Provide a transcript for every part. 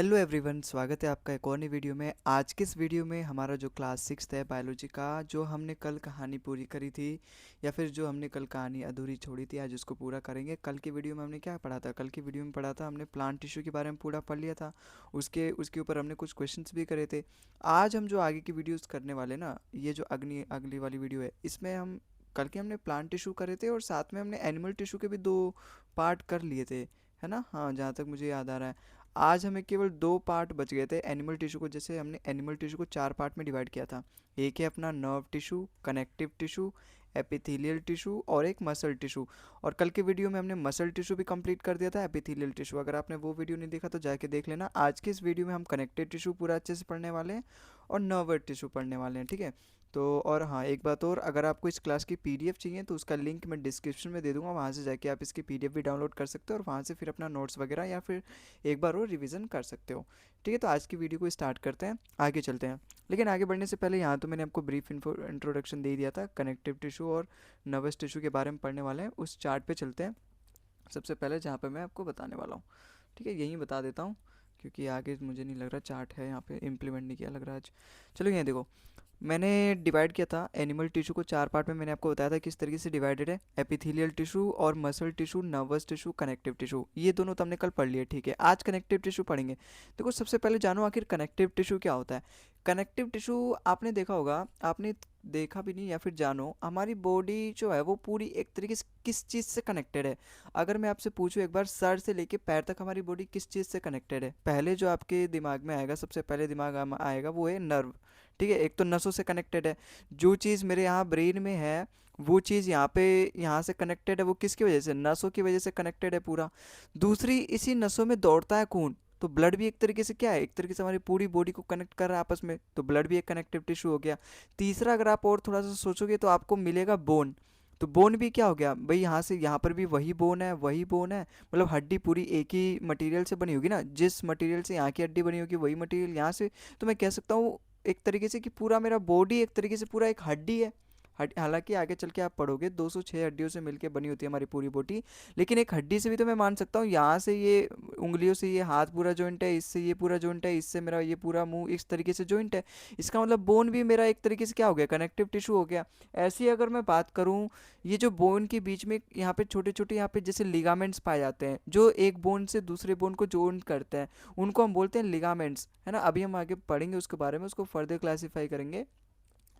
Hello everyone, स्वागत है आपका एक और नई वीडियो में। आज के इस वीडियो में हमारा जो क्लास 6 है बायोलॉजी का, जो हमने कल कहानी पूरी करी थी या फिर जो हमने कल कहानी अधूरी छोड़ी थी, आज उसको पूरा करेंगे। कल की वीडियो में हमने क्या पढ़ा था? कल की वीडियो में पढ़ा था हमने प्लांट टिश्यू के बारे में पूरा पढ़ लिया था। उसके उसके ऊपर हमने कुछ क्वेश्चंस भी करे थे। आज हम जो आगे की वीडियोज़ करने वाले ना, ये जो अगली वाली वीडियो है, इसमें हम कल के हमने प्लांट टिश्यू करे थे और साथ में हमने एनिमल टिश्यू के भी 2 पार्ट कर लिए थे, है ना? हाँ, जहाँ तक मुझे याद आ रहा है। आज हमें केवल 2 पार्ट बच गए थे एनिमल टिश्यू को। जैसे हमने एनिमल टिश्यू को 4 पार्ट में डिवाइड किया था। एक है अपना nerve tissue, connective tissue, epithelial tissue और एक मसल टिश्यू। और कल के वीडियो में हमने मसल टिश्यू भी कंप्लीट कर दिया था, एपिथेलियल टिश्यू। अगर आपने वो वीडियो नहीं देखा तो जाके देख लेना। आज के इस वीडियो में हम कनेक्टिव टिश्यू पूरा अच्छे से पढ़ने वाले हैं और नर्व टिश्यू पढ़ने वाले हैं, ठीक है? तो और हाँ, एक बात और, अगर आपको इस क्लास की पीडीएफ चाहिए तो उसका लिंक मैं डिस्क्रिप्शन में दे दूंगा। वहाँ से जाके आप इसकी पीडीएफ भी डाउनलोड कर सकते हो और वहाँ से फिर अपना नोट्स वगैरह या फिर एक बार और रिवीजन कर सकते हो। ठीक है, तो आज की वीडियो को स्टार्ट करते हैं, आगे चलते हैं। लेकिन आगे बढ़ने से पहले यहाँ तो मैंने आपको ब्रीफ इंट्रोडक्शन दे दिया था। कनेक्टिव टिश्यू और नर्वस टिश्यू के बारे में पढ़ने वाले हैं। उस चार्ट पे चलते हैं सबसे पहले, जहाँ पे मैं आपको बताने वाला हूँ। ठीक है, यहीं बता देता हूँ क्योंकि आगे मुझे नहीं लग रहा चार्ट है यहाँ पे, इम्प्लीमेंट नहीं किया लग रहा आज। चलो ये देखो, मैंने डिवाइड किया था एनिमल टिश्यू को 4 पार्ट में। मैंने आपको बताया था किस तरीके से डिवाइडेड है, एपिथेलियल टिश्यू और muscle tissue, nervous tissue, connective tissue. ये दोनों तो हमने कल पढ़ लिए, ठीक है? आज कनेक्टिव टिश्यू पढ़ेंगे। देखो, सबसे पहले जानो आखिर कनेक्टिव टिश्यू क्या होता है। कनेक्टिव टिश्यू आपने देखा होगा, आपने देखा भी नहीं या फिर जानो, हमारी बॉडी जो है वो पूरी एक तरीके से किस चीज़ से कनेक्टेड है। अगर मैं आपसे पूछूं एक बार, सर से लेके पैर तक हमारी बॉडी किस चीज़ से कनेक्टेड है? पहले जो आपके दिमाग में आएगा, सबसे पहले दिमाग आएगा वो है नर्व। ठीक है, एक तो नसों से कनेक्टेड है। जो चीज़ मेरे यहाँ ब्रेन में है वो चीज़ यहाँ पे यहाँ से कनेक्टेड है। वो किसकी वजह से? नसों की वजह से कनेक्टेड है पूरा। दूसरी, इसी नसों में दौड़ता है खून, तो ब्लड भी एक तरीके से क्या है, एक तरीके से हमारी पूरी बॉडी को कनेक्ट कर रहा है आपस में, तो ब्लड भी एक कनेक्टिव टिश्यू हो गया। तीसरा, अगर आप और थोड़ा सा सोचोगे तो आपको मिलेगा बोन। तो बोन भी क्या हो गया भाई, यहाँ से यहाँ पर भी वही बोन है, वही बोन है। मतलब हड्डी पूरी एक ही मटेरियल से बनी होगी ना, जिस मटेरियल से यहाँ की हड्डी बनी होगी वही मटेरियल यहाँ से। तो मैं कह सकता हूँ एक तरीके से कि पूरा मेरा बॉडी एक तरीके से पूरा एक हड्डी है। हालांकि आगे चल के आप पढ़ोगे 206 हड्डियों से मिलकर बनी होती है हमारी पूरी बॉडी। लेकिन एक हड्डी से भी तो मैं मान सकता हूँ, यहाँ से ये उंगलियों से ये हाथ पूरा जॉइंट है, इससे ये पूरा जॉइंट है, इससे मेरा ये पूरा मुंह इस तरीके से जॉइंट है। इसका मतलब बोन भी मेरा एक तरीके से क्या हो गया, कनेक्टिव टिश्यू हो गया। ऐसी अगर मैं बात करूँ, ये जो बोन के बीच में यहाँ पे छोटे छोटे यहाँ पे जैसे लिगामेंट्स पाए जाते हैं, जो एक बोन से दूसरे बोन को जॉइंट करते हैं, उनको हम बोलते हैं लिगामेंट्स, है ना? अभी हम आगे पढ़ेंगे उसके बारे में, उसको फर्दर क्लासीफाई करेंगे।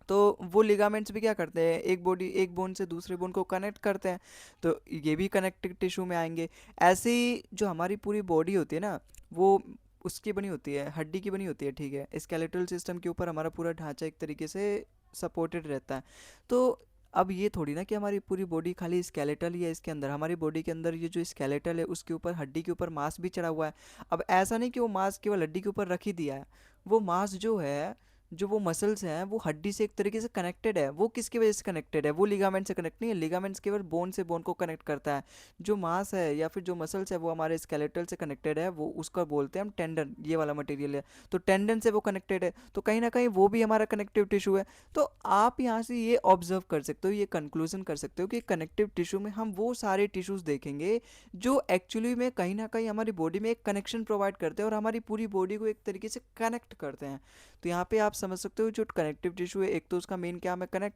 तो वो लिगामेंट्स भी क्या करते हैं, एक बोन से दूसरे बोन को कनेक्ट करते हैं, तो ये भी कनेक्टिव टिश्यू में आएंगे। ऐसे ही जो हमारी पूरी बॉडी होती है ना, वो उसकी बनी होती है, हड्डी की बनी होती है, ठीक है? स्केलेटल सिस्टम के ऊपर हमारा पूरा ढांचा एक तरीके से सपोर्टेड रहता है। तो अब ये थोड़ी ना कि हमारी पूरी बॉडी खाली स्केलेटल ही है, इसके अंदर हमारी बॉडी के अंदर ये जो स्केलेटल है उसके ऊपर हड्डी के ऊपर मांस भी चढ़ा हुआ है। अब ऐसा नहीं कि वो मांस केवल हड्डी के ऊपर रख ही दिया है। वो मांस जो है, जो वो मसल्स हैं, वो हड्डी से एक तरीके से कनेक्टेड है। वो किसकी वजह से कनेक्टेड है? वो लिगामेंट से कनेक्ट नहीं है। लिगामेंट्स केवल बोन से बोन को कनेक्ट करता है। जो मांस है या फिर जो मसल्स है वो हमारे स्केलेटल से कनेक्टेड है, वो उसका बोलते हैं हम टेंडन, ये वाला मटेरियल है। तो टेंडन से वो कनेक्टेड है, तो कहीं ना कहीं वो भी हमारा कनेक्टिव टिश्यू है। तो आप यहाँ से ये ऑब्जर्व कर सकते हो, ये कंक्लूजन कर सकते हो कि कनेक्टिव टिश्यू में हम वो सारे टिश्यूज देखेंगे जो एक्चुअली में कहीं ना कहीं हमारी बॉडी में एक कनेक्शन प्रोवाइड करते हैं और हमारी पूरी बॉडी को एक तरीके से कनेक्ट करते हैं। तो यहाँ पे आप समझ सकते हो जो कनेक्टिव टिश्यू है, एक तो उसका मेन क्या है,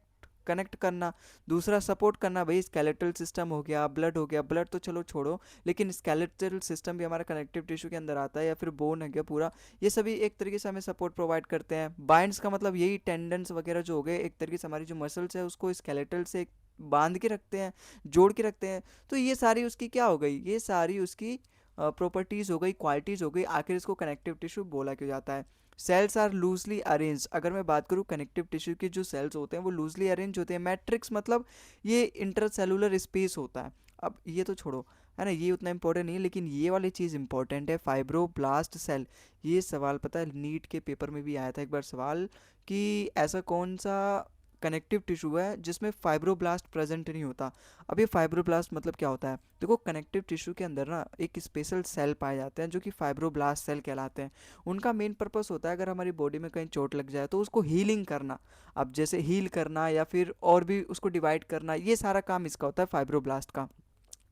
कनेक्ट करना। दूसरा, सपोर्ट करना। भाई स्केलेटल सिस्टम हो गया, ब्लड हो गया, ब्लड तो चलो छोड़ो, लेकिन स्केलेटल सिस्टम भी हमारा कनेक्टिव टिश्यू के अंदर आता है, या फिर बोन है गया पूरा, ये सभी एक तरीके से हमें सपोर्ट प्रोवाइड करते हैं। बाइंड्स का मतलब यही टेंडन्स वगैरह जो हो गए, एक तरीके से हमारी जो मसल्स है उसको स्केलेटल से बांध के रखते हैं, जोड़ के रखते हैं। तो ये सारी उसकी क्या हो गई, ये सारी उसकी प्रॉपर्टीज़ हो गई, क्वालिटीज़ हो गई। आखिर इसको कनेक्टिव टिश्यू बोला क्यों जाता है? Cells are loosely arrange. अगर मैं बात करूँ कनेक्टिव टिश्यू के जो सेल्स होते हैं वो लूजली अरेंज होते हैं। मैट्रिक्स मतलब ये इंटरसेलुलर स्पेस होता है। अब ये तो छोड़ो, है ना, ये उतना इंपॉर्टेंट नहीं है, लेकिन ये वाली चीज़ इंपॉर्टेंट है, फाइब्रोब्लास्ट सेल। ये सवाल पता है नीट के पेपर में भी आया था एक बार सवाल, कि ऐसा कौन सा कनेक्टिव टिश्यू है जिसमें फाइब्रोब्लास्ट प्रेजेंट नहीं होता। अब ये फाइब्रोब्लास्ट मतलब क्या होता है? देखो, कनेक्टिव टिश्यू के अंदर ना एक स्पेशल सेल पाए जाते हैं जो कि फाइब्रोब्लास्ट सेल कहलाते हैं। उनका मेन पर्पस होता है अगर हमारी बॉडी में कहीं चोट लग जाए तो उसको हीलिंग करना। अब जैसे हील करना या फिर और भी उसको डिवाइड करना, ये सारा काम इसका होता है फाइब्रोब्लास्ट का।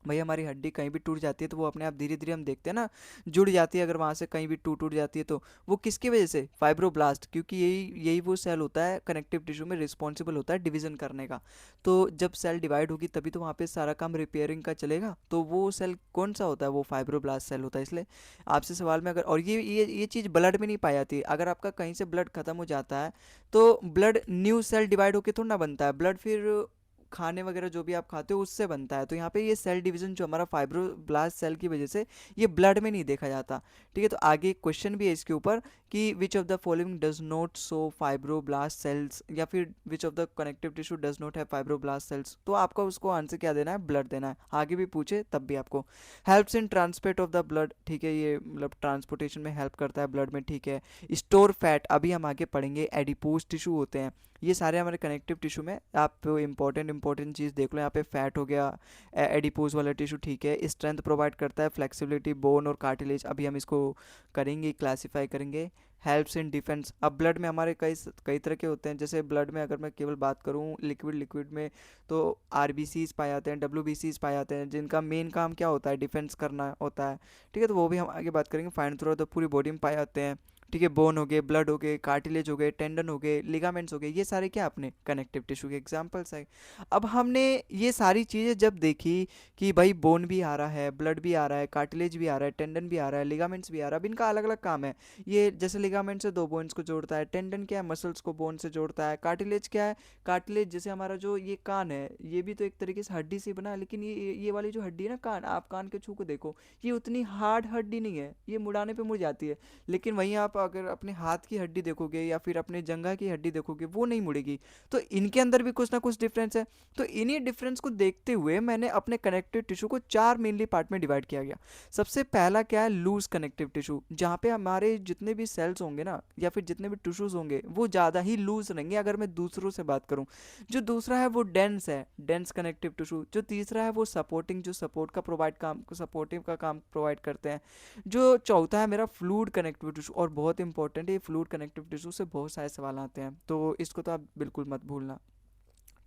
भाई हमारी हड्डी कहीं भी टूट जाती है तो वो अपने आप धीरे धीरे हम देखते हैं ना जुड़ जाती है, अगर वहाँ से कहीं भी टूट टूट जाती है तो वो किसकी वजह से, फाइब्रोब्लास्ट, क्योंकि यही यही वो सेल होता है कनेक्टिव टिश्यू में रिस्पॉन्सिबल होता है डिवीजन करने का। तो जब सेल डिवाइड होगी तभी तो वहाँ पे सारा काम रिपेयरिंग का चलेगा, तो वो सेल कौन सा होता है, वो फाइब्रोब्लास्ट सेल होता है। इसलिए आपसे सवाल में अगर, और ये चीज़ ब्लड में नहीं पाई जाती, अगर आपका कहीं से ब्लड खत्म हो जाता है तो ब्लड न्यू सेल डिवाइड होकर थोड़ा ना बनता है, ब्लड फिर खाने वगैरह जो भी आप खाते हो उससे बनता है। तो यहाँ पे ये सेल डिवीजन जो हमारा फाइब्रोब्लास्ट सेल की वजह से ये ब्लड में नहीं देखा जाता। ठीक है, तो आगे एक क्वेश्चन भी है इसके ऊपर कि विच of the following does not show fibroblast sales, या फिर विच of the connective tissue does not have fibroblast sales, तो आपका उसको आंसर क्या देना है, ब्लड देना है। आगे भी पूछे तब भी आपको helps in transport of the blood, ठीक है, ये मतलब ट्रांसपोर्टेशन में हेल्प करता है ब्लड में। ठीक है, स्टोर फैट अभी हम आगे पढ़ेंगे, एडिपोज टिश्यू होते हैं, ये सारे हमारे कनेक्टिव टिश्यू में। आप इंपॉर्टेंट चीज़ देख लो, यहाँ पे फैट हो गया, एडिपोज वाला टिश्यू। ठीक है, स्ट्रेंथ प्रोवाइड करता है, फ्लेक्सिबिलिटी, बोन और कार्टिलेज, अभी हम इसको करेंगे, क्लासीफाई करेंगे। हेल्प्स इन डिफेंस, अब ब्लड में हमारे कई तरह के होते हैं, जैसे ब्लड में अगर मैं केवल बात करूँ लिक्विड में, तो आरबीसीज पाए जाते हैं, डब्ल्यूबीसीज पाए जाते हैं, जिनका मेन काम क्या होता है, डिफेंस करना होता है। ठीक है, तो वो भी हम आगे बात करेंगे। फाइन थ्रू द पूरी बॉडी में पाए जाते हैं। ठीक है, बोन हो गए, ब्लड हो गए, कार्टिलेज हो गए, टेंडन हो गए, लिगामेंट्स हो गए, ये सारे क्या अपने कनेक्टिव टिश्यू के एग्जांपल्स है। अब हमने ये सारी चीज़ें जब देखी कि भाई बोन भी आ रहा है, ब्लड भी आ रहा है, कार्टिलेज भी आ रहा है, टेंडन भी आ रहा है, लिगामेंट्स भी आ रहा है, अब इनका अलग अलग काम है। ये जैसे लिगामेंट से दो बोन्स को जोड़ता है, टेंडन क्या है, मसल्स को बोन से जोड़ता है, कार्टिलेज क्या है, कार्टिलेज जैसे हमारा जो ये कान है, ये भी तो एक तरीके से हड्डी से बना है, लेकिन ये वाली जो हड्डी है ना कान, आप कान के छू को देखो, ये उतनी हार्ड हड्डी नहीं है, ये मुड़ाने पे मुड़ जाती है। लेकिन वहीं आप अगर अपने हाथ की हड्डी देखोगे या फिर अपने जंघा की हड्डी देखोगे, वो नहीं मुड़ेगी। तो इनके अंदर भी कुछ ना कुछ डिफरेंस है। तो इन्हीं डिफरेंस को देखते हुए मैंने अपने कनेक्टिव टिश्यू को चार मेनली पार्ट में डिवाइड किया गया। सबसे पहला क्या है, लूज कनेक्टिव टिश्यू, जहाँ पे हमारे जितने भी सेल्स होंगे ना या फिर जितने भी टिश्यूज होंगे वो ज़्यादा ही लूज रहेंगे। अगर मैं दूसरों से बात करूँ, जो दूसरा है वो डेंस है, डेंस कनेक्टिव टिश्यू। जो तीसरा है वो सपोर्टिंग, जो सपोर्ट का प्रोवाइड काम, सपोर्टिव का काम प्रोवाइड करते हैं। जो चौथा है मेरा फ्लूइड कनेक्टिव टिश्यू, और बहुत इंपॉर्टेंट है, फ्लूइड कनेक्टिव टिश्यू से बहुत सारे सवाल आते हैं, तो इसको तो आप बिल्कुल मत भूलना।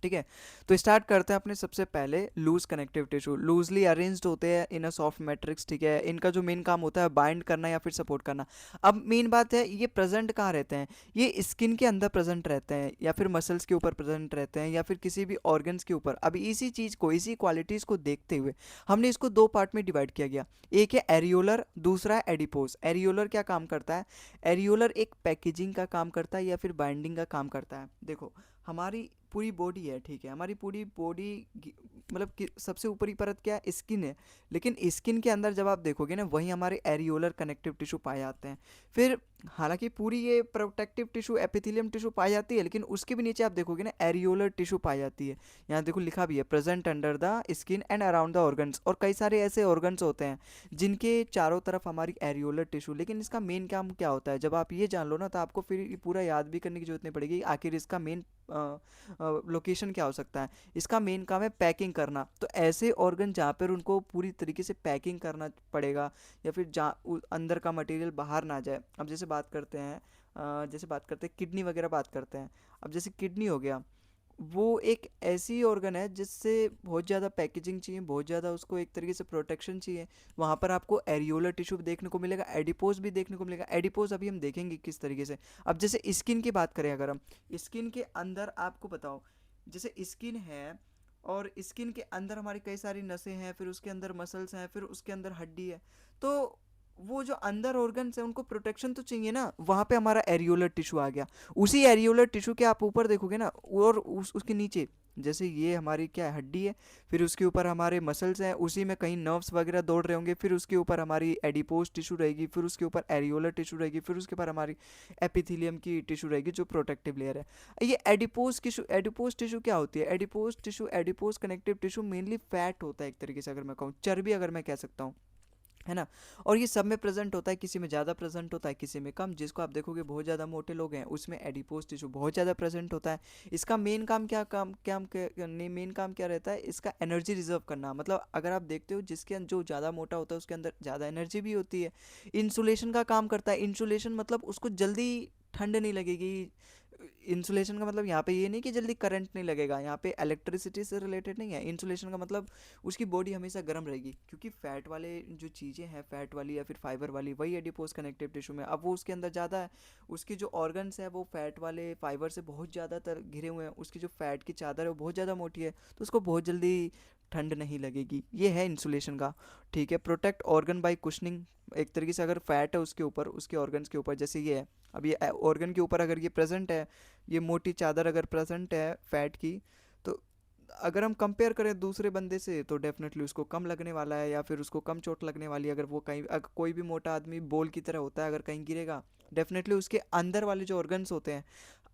ठीक है, तो स्टार्ट करते हैं अपने सबसे पहले loose connective tissue. Loosely arranged होते हैं इन अ सॉफ्ट मैट्रिक्स। ठीक है, इनका जो मेन काम होता है बाइंड करना या फिर सपोर्ट करना। अब मेन बात है, ये प्रेजेंट कहाँ रहते हैं, ये स्किन के अंदर प्रेजेंट रहते हैं या फिर मसल्स के ऊपर प्रेजेंट रहते हैं या फिर किसी भी ऑर्गन्स के ऊपर। अब इसी चीज़ को, इसी क्वालिटीज़ को देखते हुए हमने इसको दो पार्ट में डिवाइड किया गया। एक है एरियोलर, दूसरा है एडिपोज। एरियोलर क्या काम करता है, एरियोलर एक पैकेजिंग का काम करता है या फिर बाइंडिंग का काम करता है। देखो, हमारी पूरी बॉडी है, ठीक है, हमारी पूरी बॉडी मतलब कि सबसे ऊपरी परत क्या है, स्किन है, लेकिन स्किन के अंदर जब आप देखोगे ना, वहीं हमारे एरियोलर कनेक्टिव टिश्यू पाए जाते हैं। फिर हालांकि पूरी ये प्रोटेक्टिव टिश्यू एपिथेलियम टिश्यू पाई जाती है, लेकिन उसके भी नीचे आप देखोगे ना एरियोलर टिश्यू पाई जाती है। यहाँ देखो लिखा भी है, present under the skin and around the organs. और कई सारे ऐसे ऑर्गन्स होते हैं जिनके चारों तरफ हमारी एरियोलर टिश्यू, लेकिन इसका मेन काम क्या होता है, जब आप ये जान लो ना तो आपको फिर ये पूरा याद भी करने की जरूरत नहीं पड़ेगी आखिर इसका मेन लोकेशन क्या हो सकता है। इसका मेन काम है पैकिंग करना। तो ऐसे ऑर्गन जहाँ पर उनको पूरी तरीके से पैकिंग करना पड़ेगा या फिर जहाँ अंदर का मटेरियल बाहर ना जाए। अब जैसे बात करते हैं, किडनी वगैरह बात करते हैं। अब जैसे किडनी हो गया, वो एक ऐसी ऑर्गन है जिससे बहुत ज़्यादा पैकेजिंग चाहिए, बहुत ज़्यादा उसको एक तरीके से प्रोटेक्शन चाहिए। वहाँ पर आपको एरियोलर टिश्यू देखने को मिलेगा, एडिपोज भी देखने को मिलेगा। एडिपोज अभी हम देखेंगे किस तरीके से। अब जैसे स्किन की बात करें, अगर हम स्किन के अंदर आपको बताओ, जैसे स्किन है और स्किन के अंदर हमारी कई सारी नसें हैं, फिर उसके अंदर मसल्स हैं, फिर उसके अंदर हड्डी है। तो वो जो अंदर ऑर्गन्स हैं उनको प्रोटेक्शन तो चाहिए ना, वहाँ पे हमारा एरियोलर टिश्यू आ गया। उसी एरियोलर टिश्यू के आप ऊपर देखोगे ना, और उसके नीचे जैसे ये हमारी क्या है, हड्डी है, फिर उसके ऊपर हमारे मसल्स हैं, उसी में कहीं नर्व्स वगैरह दौड़ रहे होंगे, फिर उसके ऊपर हमारी एडिपोज टिश्यू रहेगी, फिर उसके ऊपर एरियोलर टिश्यू रहेगी, फिर उसके ऊपर हमारी एपिथेलियम की टिश्यू रहेगी जो प्रोटेक्टिव लेयर है। ये एडिपोज टिश्यू क्या होती है, adipose connective tissue mainly fat होता है, एक तरीके से अगर मैं कहूँ चर्बी, अगर मैं कह सकता हूँ, है ना। और ये सब में प्रेजेंट होता है, किसी में ज़्यादा प्रेजेंट होता है, किसी में कम। जिसको आप देखोगे बहुत ज़्यादा मोटे लोग हैं उसमें एडिपोज टिश्यू बहुत ज़्यादा प्रेजेंट होता है। इसका मेन काम मेन काम क्या रहता है, इसका एनर्जी रिजर्व करना। मतलब अगर आप देखते हो जिसके जो ज़्यादा मोटा होता है उसके अंदर ज़्यादा एनर्जी भी होती है। इंसुलेशन का काम करता है, इंसुलेशन मतलब उसको जल्दी ठंड नहीं लगेगी, इंसुलेशन का मतलब यहाँ पे ये नहीं कि जल्दी करंट नहीं लगेगा, यहाँ पे इलेक्ट्रिसिटी से रिलेटेड नहीं है। इंसुलेशन का मतलब उसकी बॉडी हमेशा गर्म रहेगी, क्योंकि फैट वाले जो चीज़ें हैं, फैट वाली या फिर फाइबर वाली, वही एडिपोज कनेक्टिव टिश्यू में, अब वो उसके अंदर ज़्यादा है, उसके जो ऑर्गन्स है वो फैट वाले फाइबर से बहुत ज़्यादातर घिरे हुए हैं, उसकी जो फैट की चादर है वो बहुत ज़्यादा मोटी है, तो उसको बहुत जल्दी ठंड नहीं लगेगी। ये है इंसुलेशन का। ठीक है, प्रोटेक्ट ऑर्गन बाय कुशनिंग, एक तरीके से अगर फैट है उसके ऊपर, उसके ऑर्गन्स के ऊपर, जैसे ये है, अब ये ऑर्गन के ऊपर अगर ये प्रेजेंट है, ये मोटी चादर अगर प्रेजेंट है फैट की, तो अगर हम कंपेयर करें दूसरे बंदे से तो डेफिनेटली उसको कम लगने वाला है, या फिर उसको कम चोट लगने वाली है। अगर वो कहीं, अगर कोई भी मोटा आदमी बॉल की तरह होता है, अगर कहीं गिरेगा, डेफिनेटली उसके अंदर वाले जो ऑर्गन्स होते हैं,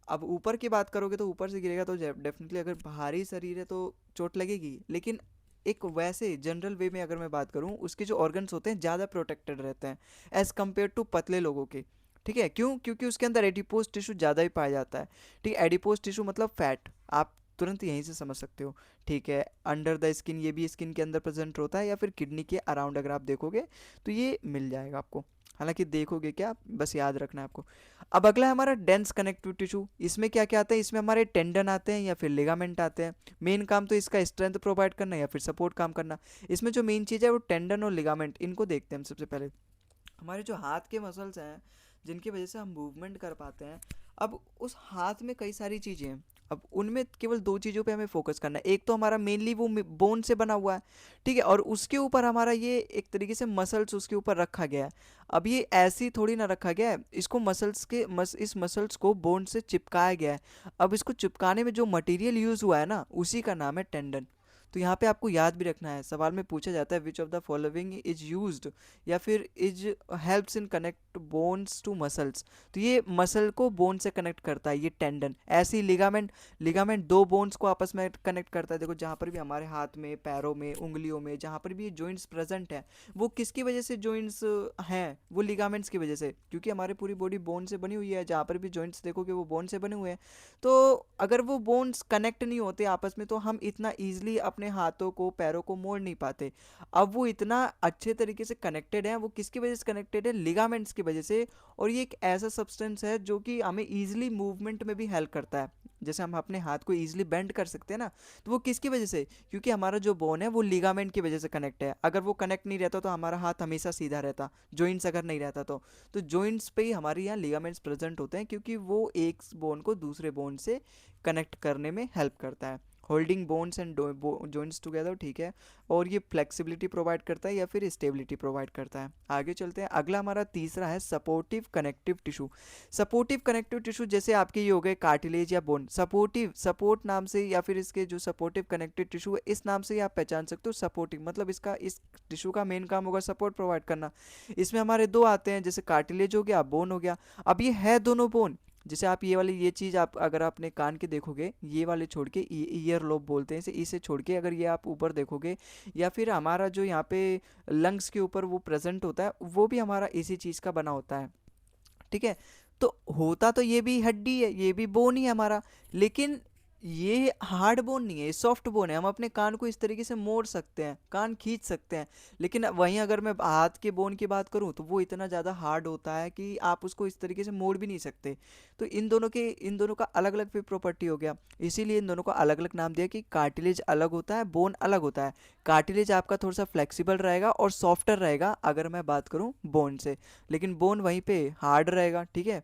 अब ऊपर की बात करोगे तो ऊपर से गिरेगा तो डेफिनेटली अगर भारी शरीर है तो चोट लगेगी, लेकिन एक वैसे जनरल वे में अगर मैं बात करूं, उसके जो ऑर्गन्स होते हैं ज़्यादा प्रोटेक्टेड रहते हैं एज़ कम्पेयर टू पतले लोगों के। ठीक है, क्यों? क्योंकि उसके अंदर एडिपोज टिश्यू ज़्यादा ही पाया जाता है। ठीक है, एडिपोज टिश्यू मतलब फैट, आप तुरंत यहीं से समझ सकते हो। ठीक है, अंडर द स्किन, ये भी स्किन के अंदर प्रेजेंट होता है, या फिर किडनी के अराउंड अगर आप देखोगे तो ये मिल जाएगा आपको। हालांकि देखोगे क्या, बस याद रखना है आपको। अब अगला है हमारा डेंस कनेक्टिव टिश्यू। इसमें क्या क्या आता है? इसमें हमारे टेंडन आते हैं या फिर लिगामेंट आते हैं। मेन काम तो इसका स्ट्रेंथ प्रोवाइड करना या फिर सपोर्ट काम करना। इसमें जो मेन चीज़ है वो टेंडन और लिगामेंट, इनको देखते हैं हम सबसे पहले। हमारे जो हाथ के मसल्स हैं, जिनकी वजह से हम मूवमेंट कर पाते हैं, अब उस हाथ में कई सारी चीज़ें हैं। अब उनमें केवल दो चीज़ों पे हमें फोकस करना है। एक तो हमारा मेनली वो बोन से बना हुआ है, ठीक है, और उसके ऊपर हमारा ये एक तरीके से मसल्स उसके ऊपर रखा गया है। अब ये ऐसी थोड़ी ना रखा गया है, इसको इस मसल्स को बोन से चिपकाया गया है। अब इसको चिपकाने में जो मटेरियल यूज़ हुआ है ना, उसी का नाम है टेंडन। तो यहाँ पे आपको याद भी रखना है, सवाल में पूछा जाता है which of the following is used, या फिर is helps in connect bones to muscles. तो ये मसल को बोन से कनेक्ट करता है ये टेंडन। ऐसी लिगामेंट, लिगामेंट दो बोन्स को आपस में कनेक्ट करता है। देखो जहाँ पर भी हमारे हाथ में, पैरों में, उंगलियों में जहाँ पर भी ये जॉइंट्स प्रेजेंट है, वो किसकी वजह से जॉइंट्स हैं? वो लिगामेंट्स की वजह से, क्योंकि हमारी पूरी बॉडी बोन से बनी हुई है। जहाँ पर भी जॉइंट्स देखोगे वो बोन से बने हुए हैं। तो अगर वो बोन्स कनेक्ट नहीं होते आपस में, तो हम इतना ईजिली अपने हाथों को, पैरों को मोड़ नहीं पाते। अब वो इतना अच्छे तरीके से कनेक्टेड है, वो किसकी वजह से कनेक्टेड है? लिगामेंट्स की वजह से। और ये एक ऐसा सब्सटेंस है जो कि हमें ईजिली मूवमेंट में भी हेल्प करता है। जैसे हम अपने हाथ को ईजिली बेंड कर सकते हैं ना, तो वो किसकी वजह से? क्योंकि हमारा जो बोन है वो लिगामेंट की वजह से कनेक्ट है। अगर वो कनेक्ट नहीं रहता तो हमारा हाथ हमेशा सीधा रहता, जॉइंट्स अगर नहीं रहता तो जॉइंट्स पे ही हमारे यहाँ लिगामेंट्स प्रेजेंट होते हैं, क्योंकि वो एक बोन को दूसरे बोन से कनेक्ट करने में हेल्प करता है, holding bones and joints together. ठीक है, और ये फ्लेक्सिबिलिटी प्रोवाइड करता है या फिर स्टेबिलिटी प्रोवाइड करता है। आगे चलते हैं, अगला हमारा तीसरा है supportive connective tissue. Supportive connective tissue जैसे आपके ये हो गए कार्टिलेज या बोन, सपोर्टिव, सपोर्ट नाम से, या फिर इसके जो सपोर्टिव कनेक्टिव टिश्यू है इस नाम से ही आप पहचान सकते हो। सपोर्टिव मतलब इसका, इस टिश्यू का मेन काम होगा सपोर्ट प्रोवाइड करना। इसमें हमारे दो आते हैं, जैसे कार्टिलेज हो गया, बोन हो गया। अब ये है दोनों बोन। जैसे आप ये वाली ये चीज़ आप अगर आपने कान के देखोगे, ये वाले छोड़ के, ईयर लोब बोलते हैं इसे, इसे छोड़ के अगर ये आप ऊपर देखोगे, या फिर हमारा जो यहाँ पे लंग्स के ऊपर वो प्रेजेंट होता है, वो भी हमारा इसी चीज़ का बना होता है। ठीक है, तो होता तो ये भी हड्डी है, ये भी बोन ही है हमारा, लेकिन ये हार्ड बोन नहीं है, ये सॉफ्ट बोन है। हम अपने कान को इस तरीके से मोड़ सकते हैं, कान खींच सकते हैं, लेकिन वहीं अगर मैं हाथ के बोन की बात करूं तो वो इतना ज़्यादा हार्ड होता है कि आप उसको इस तरीके से मोड़ भी नहीं सकते। तो इन दोनों का अलग अलग फिर प्रॉपर्टी हो गया, इसीलिए इन दोनों का अलग अलग नाम दिया कि कार्टिलेज अलग होता है, बोन अलग होता है। कार्टिलेज आपका थोड़ा सा फ्लेक्सिबल रहेगा और सॉफ्टर रहेगा अगर मैं बात करूं बोन से, लेकिन बोन वहीं पे हार्ड रहेगा। ठीक है,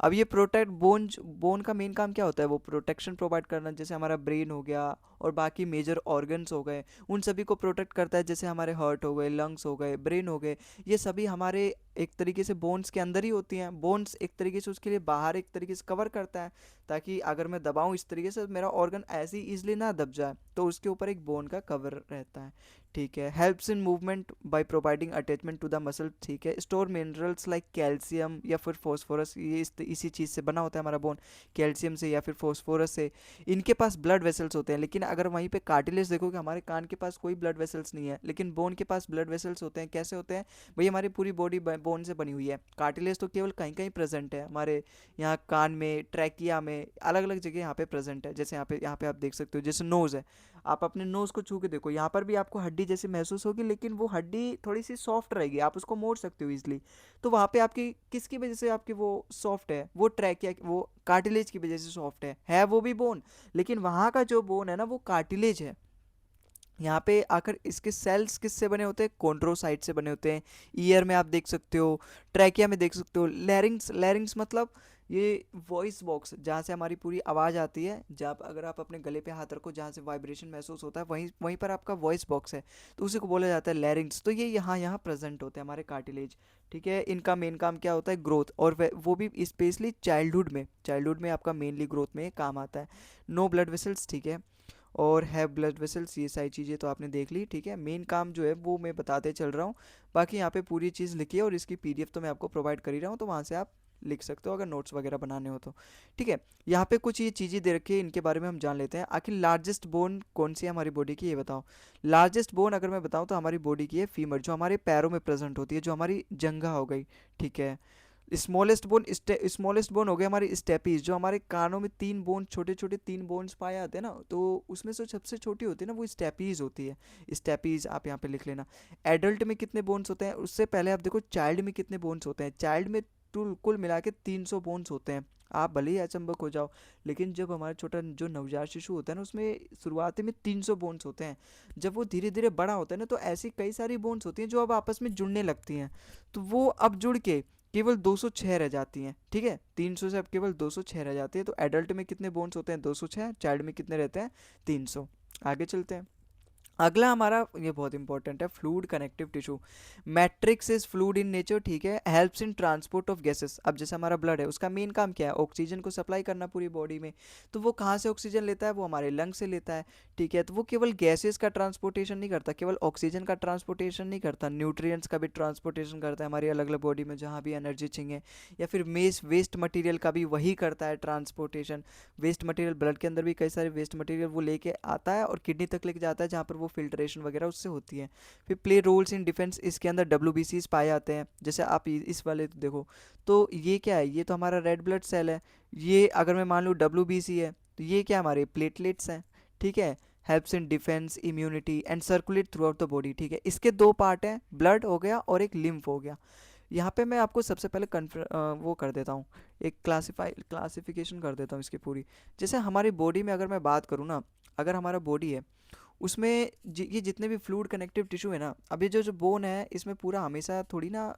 अब ये प्रोटेक्ट बोन का मेन काम क्या होता है? वो प्रोटेक्शन प्रोवाइड करना, जैसे हमारा ब्रेन हो गया और बाकी मेजर ऑर्गन्स हो गए, उन सभी को प्रोटेक्ट करता है। जैसे हमारे हार्ट हो गए, लंग्स हो गए, ब्रेन हो गए, ये सभी हमारे एक तरीके से बोन्स के अंदर ही होती हैं। बोन्स एक तरीके से उसके लिए बाहर एक तरीके से कवर करता है, ताकि अगर मैं दबाऊं इस तरीके से मेरा ऑर्गन ऐसे ही ईजिली ना दब जाए, तो उसके ऊपर एक बोन का कवर रहता है। ठीक है, helps in movement by providing attachment to the muscle. ठीक है, स्टोर मिनरल्स लाइक कैल्शियम या फिर फॉस्फोरस, ये इसी चीज़ से बना होता है हमारा बोन, कैल्शियम से या फिर फॉस्फोरस से। इनके पास ब्लड वेसल्स होते हैं, लेकिन अगर वहीं पे कार्टिलेज देखोगे, हमारे कान के पास कोई ब्लड वेसल्स नहीं है, लेकिन बोन के पास ब्लड वेसल्स होते हैं। कैसे होते हैं भाई? हमारी पूरी बॉडी बोन से बनी हुई है। कार्टिलेज तो केवल कहीं कहीं प्रेजेंट है, हमारे यहाँ कान में, ट्रैकिया में, अलग अलग जगह यहाँ पे प्रेजेंट है। जैसे यहाँ पे आप देख सकते हो, जैसे नोज़ है, आप अपने नोज़ को छू के देखो, यहाँ पर भी आपको हड्डी जैसी महसूस होगी, लेकिन वो हड्डी थोड़ी सी सॉफ्ट रहेगी, आप उसको मोड़ सकते हो ईजिली। तो वहाँ पे आपकी किसकी वजह से आपकी वो सॉफ्ट है, वो ट्रैकिया, वो कार्टिलेज की वजह से सॉफ्ट है वो भी बोन, लेकिन वहाँ का जो बोन है ना वो कार्टिलेज है। यहाँ पे आकर इसके सेल्स किससे बने होते हैं, कॉन्ड्रोसाइट से बने होते हैं। ईयर में आप देख सकते हो, ट्रैकिया में देख सकते हो, लैरिंग्स, लैरिंग्स मतलब ये वॉइस बॉक्स जहाँ से हमारी पूरी आवाज़ आती है, जब अगर आप अपने गले पे हाथ रखो जहाँ से वाइब्रेशन महसूस होता है, वहीं वहीं पर आपका वॉइस बॉक्स है, तो उसी को बोला जाता है लैरिंग्स। तो ये यहाँ यहाँ प्रेजेंट होते हैं हमारे कार्टिलेज। ठीक है, इनका मेन काम क्या होता है, ग्रोथ, और वो भी स्पेशली चाइल्डहुड में आपका मेनली ग्रोथ में काम आता है। नो ब्लड वेसल्स, ठीक है, और है ब्लड वेसल्स, ये सारी चीज़ें तो आपने देख ली। ठीक है, मेन काम जो है वो मैं बताते चल रहा हूँ, बाकी यहाँ पे पूरी चीज़ लिखी है और इसकी पीडीएफ तो मैं आपको प्रोवाइड कर ही रहा हूँ, तो वहाँ से आप लिख सकते हो अगर नोट्स वगैरह बनाने हो तो। ठीक है, यहाँ पे कुछ ये चीज़ें दे रखी है, इनके बारे में हम जान लेते हैं। आखिर लार्जेस्ट बोन कौन सी है हमारी बॉडी की, ये बताओ। लार्जेस्ट बोन अगर मैं बताऊँ तो हमारी बॉडी की है फीमर, जो हमारे पैरों में प्रेजेंट होती है, जो हमारी जंघा हो गई। ठीक है, स्मॉलेस्ट बोन हो गया हमारी स्टेपीज, जो हमारे कानों में तीन बोन, छोटे छोटे तीन बोन्स पाए जाते हैं ना, तो उसमें से सबसे छोटी होती है ना वो स्टेपीज होती है। स्टेपीज आप यहाँ पे लिख लेना। एडल्ट में कितने बोन्स होते हैं, उससे पहले आप देखो चाइल्ड में कितने बोन्स होते हैं। चाइल्ड में कुल मिला के 300 बोन्स होते हैं। आप भले ही अचंभक हो जाओ, लेकिन जब हमारा छोटा जो नवजात शिशु होता है ना, उसमें शुरुआती में 300 बोन्स होते हैं। जब वो धीरे धीरे बड़ा होता है ना, तो ऐसी कई सारी बोन्स होती हैं जो अब आपस में जुड़ने लगती हैं, तो वो अब जुड़ के केवल 206 रह जाती हैं। ठीक है, 300 से अब केवल 206 रह जाती है। तो एडल्ट में कितने बोन्स होते हैं, 206, चाइल्ड में कितने रहते हैं, 300। आगे चलते हैं। अगला हमारा, ये बहुत इंपॉर्टेंट है, fluid connective tissue. Matrix is fluid in nature, ठीक है, helps in transport of gases. अब जैसे हमारा ब्लड है, उसका मेन काम क्या है, ऑक्सीजन को सप्लाई करना पूरी बॉडी में। तो वो कहाँ से ऑक्सीजन लेता है, वो हमारे लंग से लेता है। ठीक है, तो वो केवल गैसेस का ट्रांसपोर्टेशन नहीं करता, केवल ऑक्सीजन का ट्रांसपोर्टेशन नहीं करता, न्यूट्रिएंट्स का भी ट्रांसपोर्टेशन करता है हमारी अलग अलग बॉडी में जहाँ भी एनर्जी चाहिए। या फिर वेस्ट मटेरियल का भी वही करता है ट्रांसपोर्टेशन। वेस्ट मटेरियल, ब्लड के अंदर भी कई सारे वेस्ट मटेरियल वो लेके आता है और किडनी तक लेके जाता है, जहाँ पर वो फिल्ट्रेशन वगैरह उससे होती है। फिर प्ले रोल्स इन डिफेंस, इसके अंदर WBCs पाए जाते हैं। जैसे आप इस वाले देखो, तो ये क्या है, ये तो हमारा रेड ब्लड सेल है। ये अगर मैं मान लूँ WBC है, तो ये क्या हमारे प्लेटलेट्स हैं। ठीक है, helps in defence, immunity and circulate through out the body. ठीक है, इसके दो पार्ट हैं, ब्लड हो गया और एक लिम्फ हो गया। यहाँ पे मैं आपको सबसे पहले वो कर देता हूँ, एक क्लासिफिकेशन कर देता हूँ इसकी पूरी। जैसे हमारी बॉडी में अगर मैं बात करूँ ना, अगर हमारा बॉडी है, उसमें ये जितने भी फ्लूइड कनेक्टिव टिश्यू है ना, अब ये जो जो बोन है, इसमें पूरा हमेशा थोड़ी ना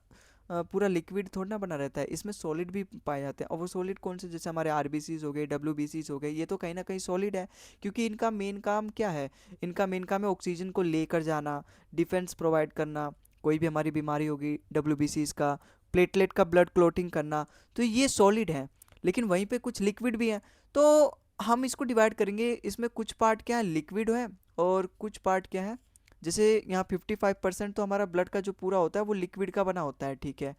पूरा लिक्विड थोड़ा ना बना रहता है, इसमें सॉलिड भी पाए जाते हैं। और वो सॉलिड कौन से, जैसे हमारे RBCs हो गए, WBCs हो गए, ये तो कहीं ना कहीं सॉलिड है, क्योंकि इनका मेन काम क्या है, इनका मेन काम है ऑक्सीजन को लेकर जाना, डिफेंस प्रोवाइड करना, कोई भी हमारी बीमारी होगी, WBCs का, प्लेटलेट का ब्लड क्लोटिंग करना, तो ये सॉलिड है। लेकिन वहीं पे कुछ लिक्विड भी हैं, तो हम इसको डिवाइड करेंगे, इसमें कुछ पार्ट क्या है, लिक्विड है, और कुछ पार्ट क्या है, जैसे यहाँ 55% तो हमारा ब्लड का जो पूरा होता है वो लिक्विड का बना होता है। ठीक है,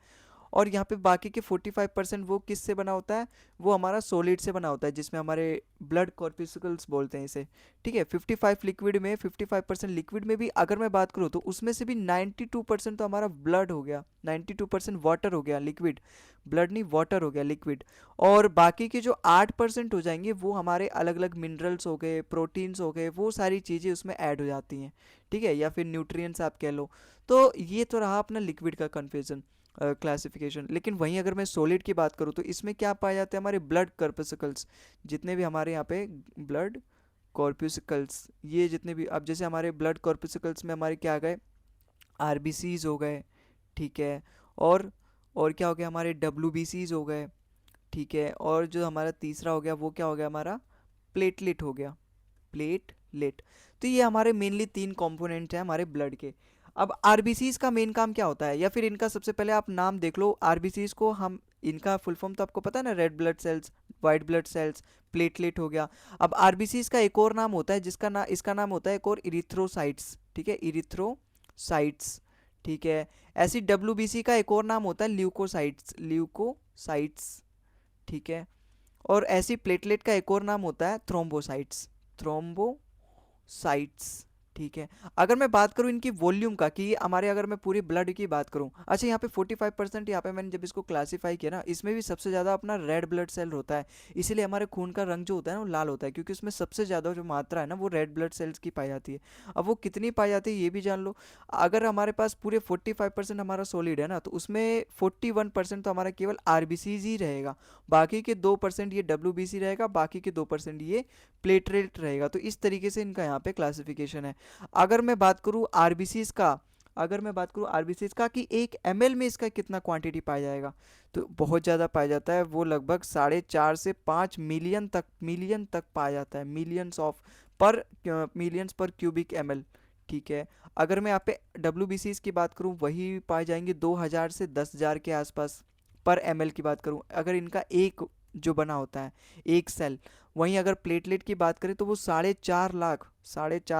और यहाँ पे बाकी के 45% वो किससे बना होता है, वो हमारा सॉलिड से बना होता है, जिसमें हमारे ब्लड कॉर्पिस्कल्स बोलते हैं इसे। ठीक है, 55 लिक्विड में, 55% लिक्विड में भी अगर मैं बात करूँ, तो उसमें से भी 92% तो हमारा ब्लड हो गया, 92% वाटर हो गया, लिक्विड, ब्लड नहीं वाटर हो गया, लिक्विड। और बाकी के जो 8% हो जाएंगे वो हमारे अलग अलग मिनरल्स हो गए, प्रोटीन्स हो गए, वो सारी चीज़ें उसमें ऐड हो जाती हैं। ठीक है, या फिर न्यूट्रिएंट्स आप कह लो। तो ये तो रहा अपना लिक्विड का कन्फ्यूजन, क्लासिफिकेशन। लेकिन वहीं अगर मैं सॉलिड की बात करूँ, तो इसमें क्या पाए जाते हैं, हमारे ब्लड कॉर्पस्कल्स, जितने भी हमारे यहाँ पे ब्लड कॉर्पस्कल्स, ये जितने भी, अब जैसे हमारे ब्लड कॉर्पस्कल्स में हमारे क्या आ गए, RBCs हो गए। ठीक है, और और क्या हो गया, हमारे WBCs हो गए। ठीक है, और जो हमारा तीसरा हो गया वो क्या हो गया, हमारा प्लेटलेट हो गया, प्लेटलेट। तो ये हमारे मेनली 3 कंपोनेंट हैं हमारे ब्लड के। अब RBCs का मेन काम क्या होता है, या फिर इनका सबसे पहले आप नाम देख लो। RBCs को हम, इनका फुल फॉर्म तो आपको पता है ना, red blood cells, white blood cells, platelet हो गया। अब RBCs का एक और नाम होता है, इसका नाम होता है एक और, इरिथ्रोसाइट्स। ठीक है, इरिथ्रोसाइट्स। ठीक है, ऐसी WBC का एक और नाम होता है ल्यूकोसाइट्स, ल्यूकोसाइट्स। ठीक है, और ऐसी प्लेटलेट का एक और नाम होता है थ्रोम्बोसाइट्स, थ्रोम्बोसाइट्स। ठीक है। अगर मैं बात करूँ इनकी वॉल्यूम का कि हमारे, अगर मैं पूरे ब्लड की बात करूँ, अच्छा यहाँ पे 45% यहाँ पे मैंने जब इसको क्लासीफाई किया ना, इसमें भी सबसे ज़्यादा अपना रेड ब्लड सेल होता है। इसीलिए हमारे खून का रंग जो होता है ना वो लाल होता है, क्योंकि उसमें सबसे ज़्यादा जो मात्रा है ना वो रेड ब्लड सेल्स की पाई जाती है। अब वो कितनी पाई जाती है ये भी जान लो। अगर हमारे पास पूरे 45% हमारा सॉलिड है ना, तो उसमें 41% तो हमारा केवल आरबीसीज ही रहेगा, बाकी के 2% ये डब्ल्यूबीसी रहेगा, बाकी के 2% ये प्लेटलेट रहेगा। तो इस तरीके से इनका यहाँ पे क्लासिफिकेशन है। अगर मैं बात करूँ आरबीसीज का, अगर मैं बात करूँ आरबीसीज का कि 1 ml में इसका कितना क्वांटिटी पाया जाएगा, तो बहुत ज़्यादा पाया जाता है। वो लगभग 4.5 से 5 मिलियन तक पाया जाता है, मिलियंस ऑफ पर मिलियंस पर क्यूबिक ml। ठीक है। अगर मैं यहाँ पे डब्ल्यूबीसीज की बात करूँ, वही पाए जाएंगे 2000 से 10,000 के आसपास पर ml की बात करूँ, अगर इनका एक जो बना होता है एक सेल। वहीं अगर प्लेटलेट की बात करें तो वो 4.5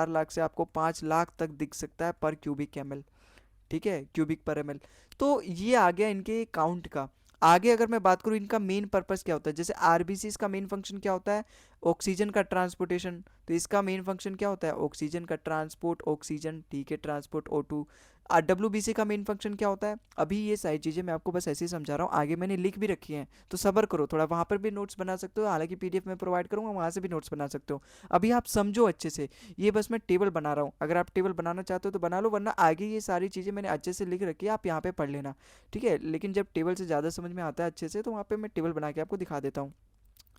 लाख से आपको 5 लाख तक दिख सकता है पर क्यूबिक एमएल। ठीक है, क्यूबिक पर एमएल। तो ये आ गया इनके काउंट का। आगे अगर मैं बात करूँ इनका मेन पर्पस क्या होता है, जैसे आरबीसीज का मेन फंक्शन क्या होता है, ऑक्सीजन का ट्रांसपोर्टेशन। तो इसका मेन फंक्शन क्या होता है, ऑक्सीजन का ट्रांसपोर्ट, ऑक्सीजन, ठीक है, ट्रांसपोर्ट O2। डब्ल्यूबीसी का मेन फंक्शन क्या होता है, अभी ये सारी चीज़ें मैं आपको बस ऐसे ही समझा रहा हूँ, आगे मैंने लिख भी रखी हैं, तो सब्र करो थोड़ा, वहाँ पर भी नोट्स बना सकते हो, हालांकि पीडीएफ में प्रोवाइड करूँगा, वहाँ से भी नोट्स बना सकते हो। अभी आप समझो अच्छे से, ये बस मैं टेबल बना रहा हूँ, अगर आप टेबल बनाना चाहते हो तो बना लो, वरना आगे ये सारी चीज़ें मैंने अच्छे से लिख रखी है, आप यहाँ पे पढ़ लेना। ठीक है, लेकिन जब टेबल से ज़्यादा समझ में आता है अच्छे से, तो वहाँ पे मैं टेबल बना के आपको दिखा देता हूँ।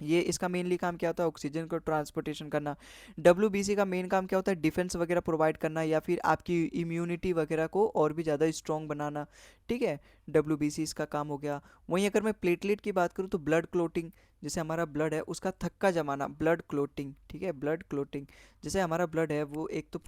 ये इसका मेनली काम क्या होता है, ऑक्सीजन को ट्रांसपोर्टेशन करना। डब्ल्यूबीसी का मेन काम क्या होता है, डिफेंस वगैरह प्रोवाइड करना, या फिर आपकी इम्यूनिटी वगैरह को और भी ज़्यादा स्ट्रॉन्ग बनाना। ठीक है, डब्ल्यूबीसी इसका काम हो गया। वहीं अगर मैं प्लेटलेट की बात करूँ तो ब्लड क्लोटिंग, जैसे हमारा ब्लड है उसका थक्का जमाना, ब्लड क्लोटिंग। ठीक है, ब्लड क्लोटिंग, जैसे हमारा ब्लड है वो एक तो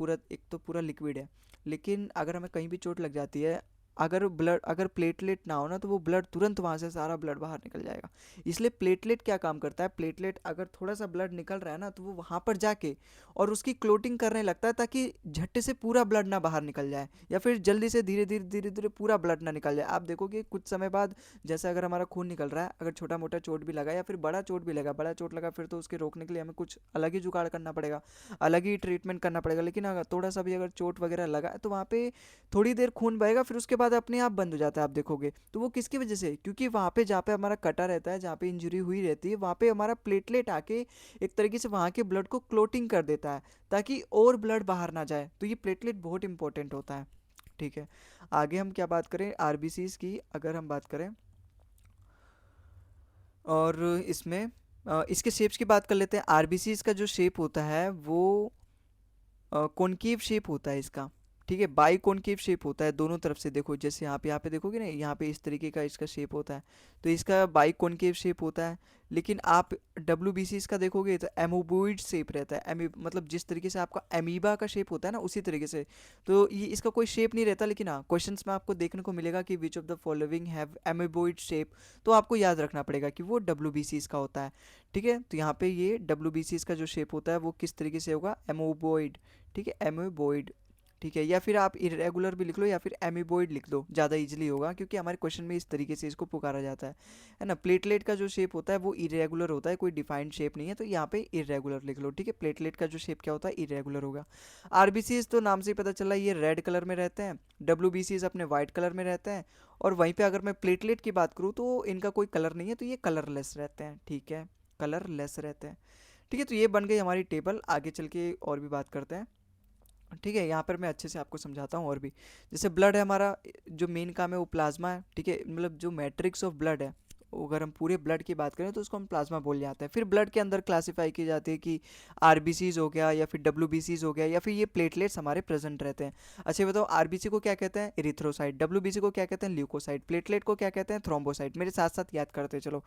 पूरा लिक्विड है, लेकिन अगर हमें कहीं भी चोट लग जाती है, अगर प्लेटलेट ना हो ना, तो वो ब्लड तुरंत वहाँ से सारा ब्लड बाहर निकल जाएगा। इसलिए प्लेटलेट क्या काम करता है, प्लेटलेट अगर थोड़ा सा ब्लड निकल रहा है ना, तो वो वहाँ पर जाके और उसकी क्लोटिंग करने लगता है, ताकि झट्टे से पूरा ब्लड ना बाहर निकल जाए, या फिर जल्दी से धीरे धीरे पूरा ब्लड ना निकल जाए। आप देखोगे कुछ समय बाद, जैसे अगर हमारा खून निकल रहा है, अगर छोटा मोटा चोट भी लगा या फिर बड़ा चोट भी लगा, बड़ा चोट लगा, फिर तो उसके रोकने के लिए हमें कुछ अलग ही जुगाड़ करना पड़ेगा, अलग ही ट्रीटमेंट करना पड़ेगा। लेकिन अगर थोड़ा सा भी अगर चोट वगैरह लगा है, तो वहाँ पे थोड़ी देर खून बहेगा, फिर उसके बाद अपने आप बंद हो जाता है, आप देखोगे। तो वो किसकी वजह से, क्योंकि वहाँ पे जहाँ पे हमारा कटा रहता है, जहाँ पे इंजरी हुई रहती है, वहाँ पे हमारा प्लेटलेट आके एक तरीके से वहाँ के ब्लड को क्लोटिंग कर देता है, ताकि और ब्लड बाहर ना जाए। तो ये प्लेटलेट बहुत इंपॉर्टेंट होता है। ठीक है, आगे हम क्या बात करें, आरबीसीज की अगर हम बात करें, और इसमें इसके शेप्स की बात कर लेते हैं। आरबीसीज का जो शेप होता है वो कॉनकेव शेप होता है इसका। ठीक है, बाई कॉनकेव शेप होता है दोनों तरफ से। देखो जैसे यहाँ पे देखोगे ना, यहाँ पे इस तरीके का इसका शेप होता है, तो इसका बाई कॉनकेव शेप होता है। लेकिन आप डब्ल्यूबीसी इसका देखोगे तो एमोबॉइड शेप रहता है, मतलब जिस तरीके से आपका एमीबा का शेप होता है ना, उसी तरीके से। तो ये इसका कोई शेप नहीं रहता, लेकिन हाँ क्वेश्चंस में आपको देखने को मिलेगा कि विच of the following have amoeboid shape, तो आपको याद रखना पड़ेगा कि वो डब्ल्यूबीसी इसका होता है। ठीक है, तो यहाँ पे ये डब्ल्यूबीसी इसका जो शेप होता है वो किस तरीके से होगा, एमोबॉइड। ठीक है, एमोबॉइड। ठीक है, या फिर आप इरेगुलर भी लिख लो, या फिर एमीबॉइड लिख दो, ज़्यादा इजीली होगा, क्योंकि हमारे क्वेश्चन में इस तरीके से इसको पुकारा जाता है ना। प्लेटलेट का जो शेप होता है वो इरेगुलर होता है, कोई डिफाइंड शेप नहीं है, तो यहाँ पे इरेगुलर लिख लो। ठीक है, प्लेटलेट का जो शेप क्या होता है, इरेगुलर होगा। आरबीसीज तो नाम से ही पता चला ये रेड कलर में रहते हैं, डब्ल्यूबीसीज अपने वाइट कलर में रहते हैं, और वहीं पर अगर मैं प्लेटलेट की बात करूँ तो इनका कोई कलर नहीं है, तो ये कलरलेस रहते हैं। ठीक है, कलरलेस रहते हैं। ठीक है, तो ये बन गई हमारी टेबल। आगे चल के और भी बात करते हैं। ठीक है, यहाँ पर मैं अच्छे से आपको समझाता हूँ और भी। जैसे ब्लड है हमारा, जो मेन काम है वो प्लाज्मा है। ठीक है, मतलब जो मैट्रिक्स ऑफ ब्लड है, अगर हम पूरे ब्लड की बात करें तो उसको हम प्लाज्मा बोल जाते हैं। फिर ब्लड के अंदर क्लासिफाई की जाती है कि आरबीसीज हो गया, या फिर डब्ल्यूबीसीज हो गया, या फिर ये प्लेटलेट्स हमारे प्रेजेंट रहते हैं। अच्छा बताओ, आरबीसी को क्या कहते हैं, एरिथ्रोसाइट। डब्ल्यूबीसी को क्या कहते हैं, ल्यूकोसाइट। प्लेटलेट को क्या कहते हैं, थ्रोम्बोसाइट। मेरे साथ साथ याद करते चलो।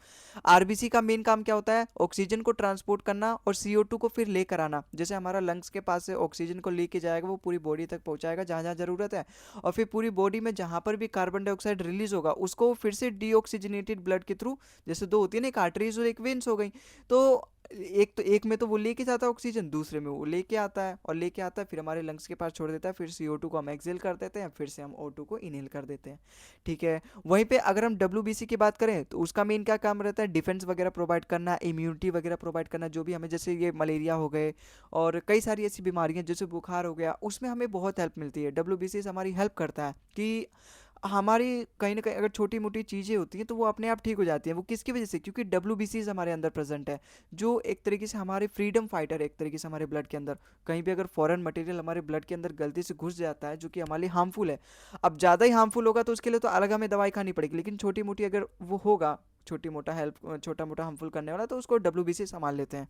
आरबीसी का मेन काम क्या होता है, ऑक्सीजन को ट्रांसपोर्ट करना और CO2 को फिर लेकर आना। जैसे हमारा लंग्स के पास से ऑक्सीजन को लेके जाएगा, वो पूरी बॉडी तक पहुंचाएगा जहाँ जहाँ जरूरत है, और फिर पूरी बॉडी में जहाँ पर भी कार्बन डाइऑक्साइड रिलीज होगा, उसको फिर से डीऑक्सीजनेटेड ब्लड के थ्रू, जैसे दो होती है ना, एक आर्टरीज और एक वेन्स हो गई, तो एक में तो वो लेके जाता है ऑक्सीजन, दूसरे में वो लेके आता है, और लेके आता है फिर हमारे लंग्स के पास छोड़ देता है, फिर CO2 को हम एक्सेल कर देते हैं, फिर से हम O2 को इनहेल कर देते हैं। ठीक है, वहीं पे अगर हम WBC की बात करें तो उसका मेन क्या काम रहता है, डिफेंस वगैरह प्रोवाइड करना, इम्यूनिटी वगैरह प्रोवाइड करना, जो भी हमें जैसे ये मलेरिया हो गए और कई सारी ऐसी बीमारियां जैसे बुखार हो गया, उसमें हमें बहुत हेल्प मिलती है। WBC हमारी हेल्प करता है कि हमारी कहीं ना कहीं अगर छोटी मोटी चीज़ें होती हैं तो वो अपने आप ठीक हो जाती हैं। वो किसकी वजह से, क्योंकि WBC हमारे अंदर प्रेजेंट है, जो एक तरीके से हमारे फ्रीडम फाइटर है, एक तरीके से हमारे ब्लड के अंदर। कहीं भी अगर फॉरेन मटेरियल हमारे ब्लड के अंदर गलती से घुस जाता है जो कि हमारे लिए हार्मफुल है, अब ज़्यादा ही हार्मफुल होगा तो उसके लिए तो अलग हमें दवाई खानी पड़ेगी, लेकिन छोटी मोटी अगर वो होगा, छोटा मोटा हार्मफुल करने वाला, तो उसको WBC संभाल लेते हैं।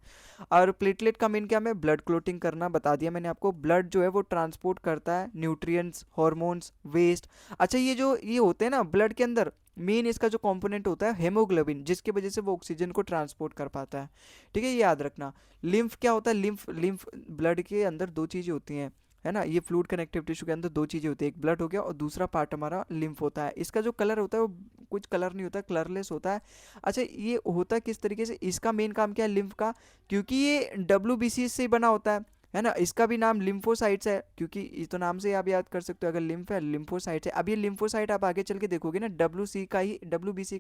और प्लेटलेट का मेन क्या है, ब्लड क्लोटिंग करना बता दिया मैंने आपको। ब्लड जो है वो ट्रांसपोर्ट करता है न्यूट्रिएंट्स, हार्मोन्स, वेस्ट। अच्छा, ये होते हैं ना ब्लड के अंदर, मेन इसका जो कंपोनेंट होता है हेमोग्लोबिन, जिसकी वजह से वो ऑक्सीजन को ट्रांसपोर्ट कर पाता है। ठीक है, ये याद रखना। लिम्फ क्या होता है, लिम्फ लिम्फ ब्लड के अंदर दो चीज़ें होती हैं, है ना, ये फ्लूइड कनेक्टिव टिश्यू के अंदर दो चीज़ें होती है, एक ब्लड हो गया और दूसरा पार्ट हमारा लिम्फ होता है। इसका जो कलर होता है वो कुछ कलर नहीं होता, कलरलेस होता है। अच्छा, ये होता है किस तरीके से, इसका मेन काम क्या है लिम्फ का, क्योंकि ये WBC से ही बना होता है ना। इसका भी नाम लिम्फोसाइट्स है, क्योंकि इस तो नाम से आप याद कर सकते हो, अगर लिम्फ है लिम्फोसाइट्स है। अब ये लिम्फोसाइट आप आगे चल के देखोगे ना, WBC का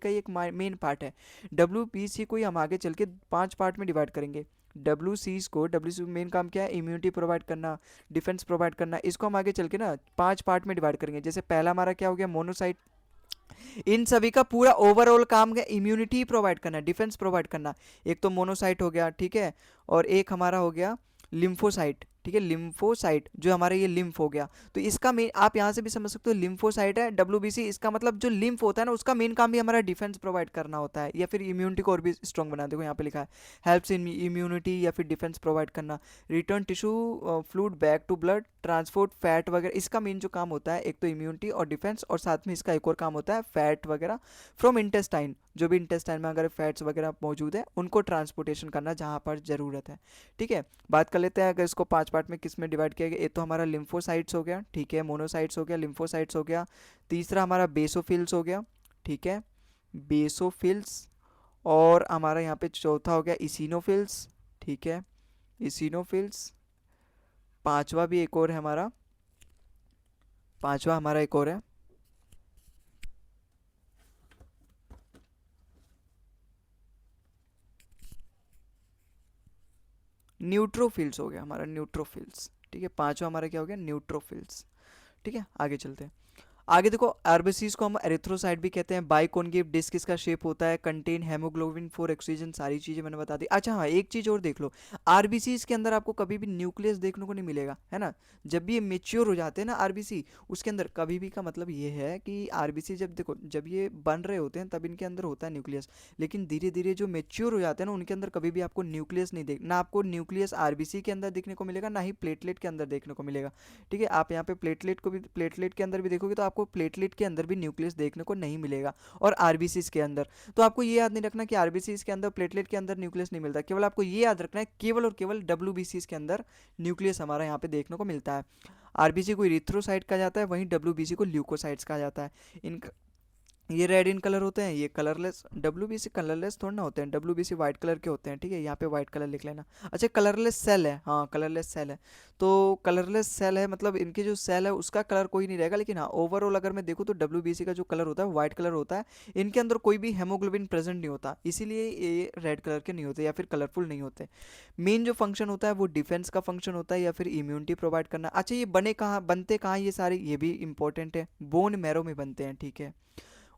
ही एक मेन पार्ट है। WBC को ही हम आगे चल के 5 पार्ट में डिवाइड करेंगे। WBC मेन काम क्या है, इम्यूनिटी प्रोवाइड करना, डिफेंस प्रोवाइड करना। इसको हम आगे चल के ना 5 पार्ट में डिवाइड करेंगे। जैसे पहला हमारा क्या हो गया, मोनोसाइट। इन सभी का पूरा ओवरऑल काम है इम्यूनिटी प्रोवाइड करना, डिफेंस प्रोवाइड करना। एक तो मोनोसाइट हो गया, ठीक है, और एक हमारा हो गया लिम्फोसाइट। ठीक है, लिम्फोसाइट जो हमारे ये लिम्फ हो गया, तो इसका मेन आप यहाँ से भी समझ सकते हो, लिम्फोसाइट है WBC, इसका मतलब जो लिम्फ होता है ना, उसका मेन काम भी हमारा डिफेंस प्रोवाइड करना होता है, या फिर इम्यूनिटी को और भी स्ट्रॉन्ग बना। देखो यहाँ पे लिखा है हेल्प्स इन इम्यूनिटी या फिर डिफेंस प्रोवाइड करना, return tissue fluid back to blood, transport fat वगैरह। इसका मेन जो काम होता है एक तो इम्यूनिटी और डिफेंस, और साथ में इसका एक और काम होता है फैट वगैरह फ्रॉम इंटेस्टाइन, जो भी इंटेस्टाइन में अगर फैट्स वगैरह मौजूद है उनको ट्रांसपोर्टेशन करना जहाँ पर ज़रूरत है। ठीक है, बात कर लेते हैं अगर इसको 5 पार्ट में किस में डिवाइड किया गया। ये तो हमारा लिम्फोसाइट्स हो गया, ठीक है, मोनोसाइट्स हो गया, लिम्फोसाइट्स हो गया। तीसरा हमारा बेसोफिल्स हो गया, ठीक है, बेसोफिल्स। और हमारा यहाँ पे चौथा हो गया इसिनोफिल्स, ठीक है, इसिनोफिल्स। पांचवा भी एक और है हमारा, पांचवा हमारा एक और है न्यूट्रोफिल्स हो गया हमारा, न्यूट्रोफिल्स। ठीक है, पांचवा हमारा क्या हो गया, न्यूट्रोफिल्स। ठीक है, आगे चलते हैं। आगे देखो, आरबीसीज को हम एरिथ्रोसाइट भी कहते हैं। बाइकोनकेव डिस्क इसका शेप होता है, कंटेन हेमोग्लोबिन फॉर ऑक्सीजन, सारी चीजें मैंने बता दी। अच्छा हाँ, एक चीज और देख लो, आरबीसीज के अंदर आपको कभी भी न्यूक्लियस देखने को नहीं मिलेगा, है ना। जब भी ये मेच्योर हो जाते हैं ना आरबीसी, उसके अंदर कभी भी का मतलब ये है कि आरबीसी जब देखो जब ये बन रहे होते हैं तब इनके अंदर होता है न्यूक्लियस, लेकिन धीरे धीरे जो मेच्योर हो जाते हैं ना उनके अंदर कभी भी आपको न्यूक्लियस नहीं देख ना, आपको न्यूक्लियस आरबीसी के अंदर देखने को मिलेगा, ना ही प्लेटलेट के अंदर देखने को मिलेगा। ठीक है, आप यहाँ पे प्लेटलेट के अंदर भी देखोगे तो आपको प्लेटलेट के अंदर भी न्यूक्लियस देखने को नहीं मिलेगा, और आरबीसीज के अंदर। तो आपको ये याद नहीं रखना कि आरबीसीज के अंदर प्लेटलेट के अंदर न्यूक्लियस नहीं मिलता, केवल आपको ये याद रखना है केवल और केवल WBCs के अंदर न्यूक्लियस हमारा यहाँ पे देखने को मिलता है। आरबीसी को इरिथ्रोसाइट कहा जाता है, वहीं WBC को ल्यूकोसाइट्स कहा जाता है। इन ये रेड इन कलर होते हैं, ये कलरलेस। WBC कलरलेस थोड़ा ना होते हैं, WBC वाइट कलर के होते हैं। ठीक है, यहाँ पे वाइट कलर लिख लेना। अच्छा, कलरलेस सेल है, हाँ कलरलेस सेल है। तो कलरलेस सेल है मतलब इनके जो सेल है उसका कलर कोई नहीं रहेगा, लेकिन हाँ ओवरऑल अगर मैं देखूँ तो WBC का जो कलर होता है वाइट कलर होता है। इनके अंदर कोई भी हेमोग्लोबिन प्रेजेंट नहीं होता, इसीलिए ये रेड कलर के नहीं होते या फिर कलरफुल नहीं होते। मेन जो फंक्शन होता है वो डिफेंस का फंक्शन होता है या फिर इम्यूनिटी प्रोवाइड करना। अच्छा, ये बनते कहाँ ये सारे, ये भी इंपॉर्टेंट है, बोन मैरो में बनते हैं। ठीक है,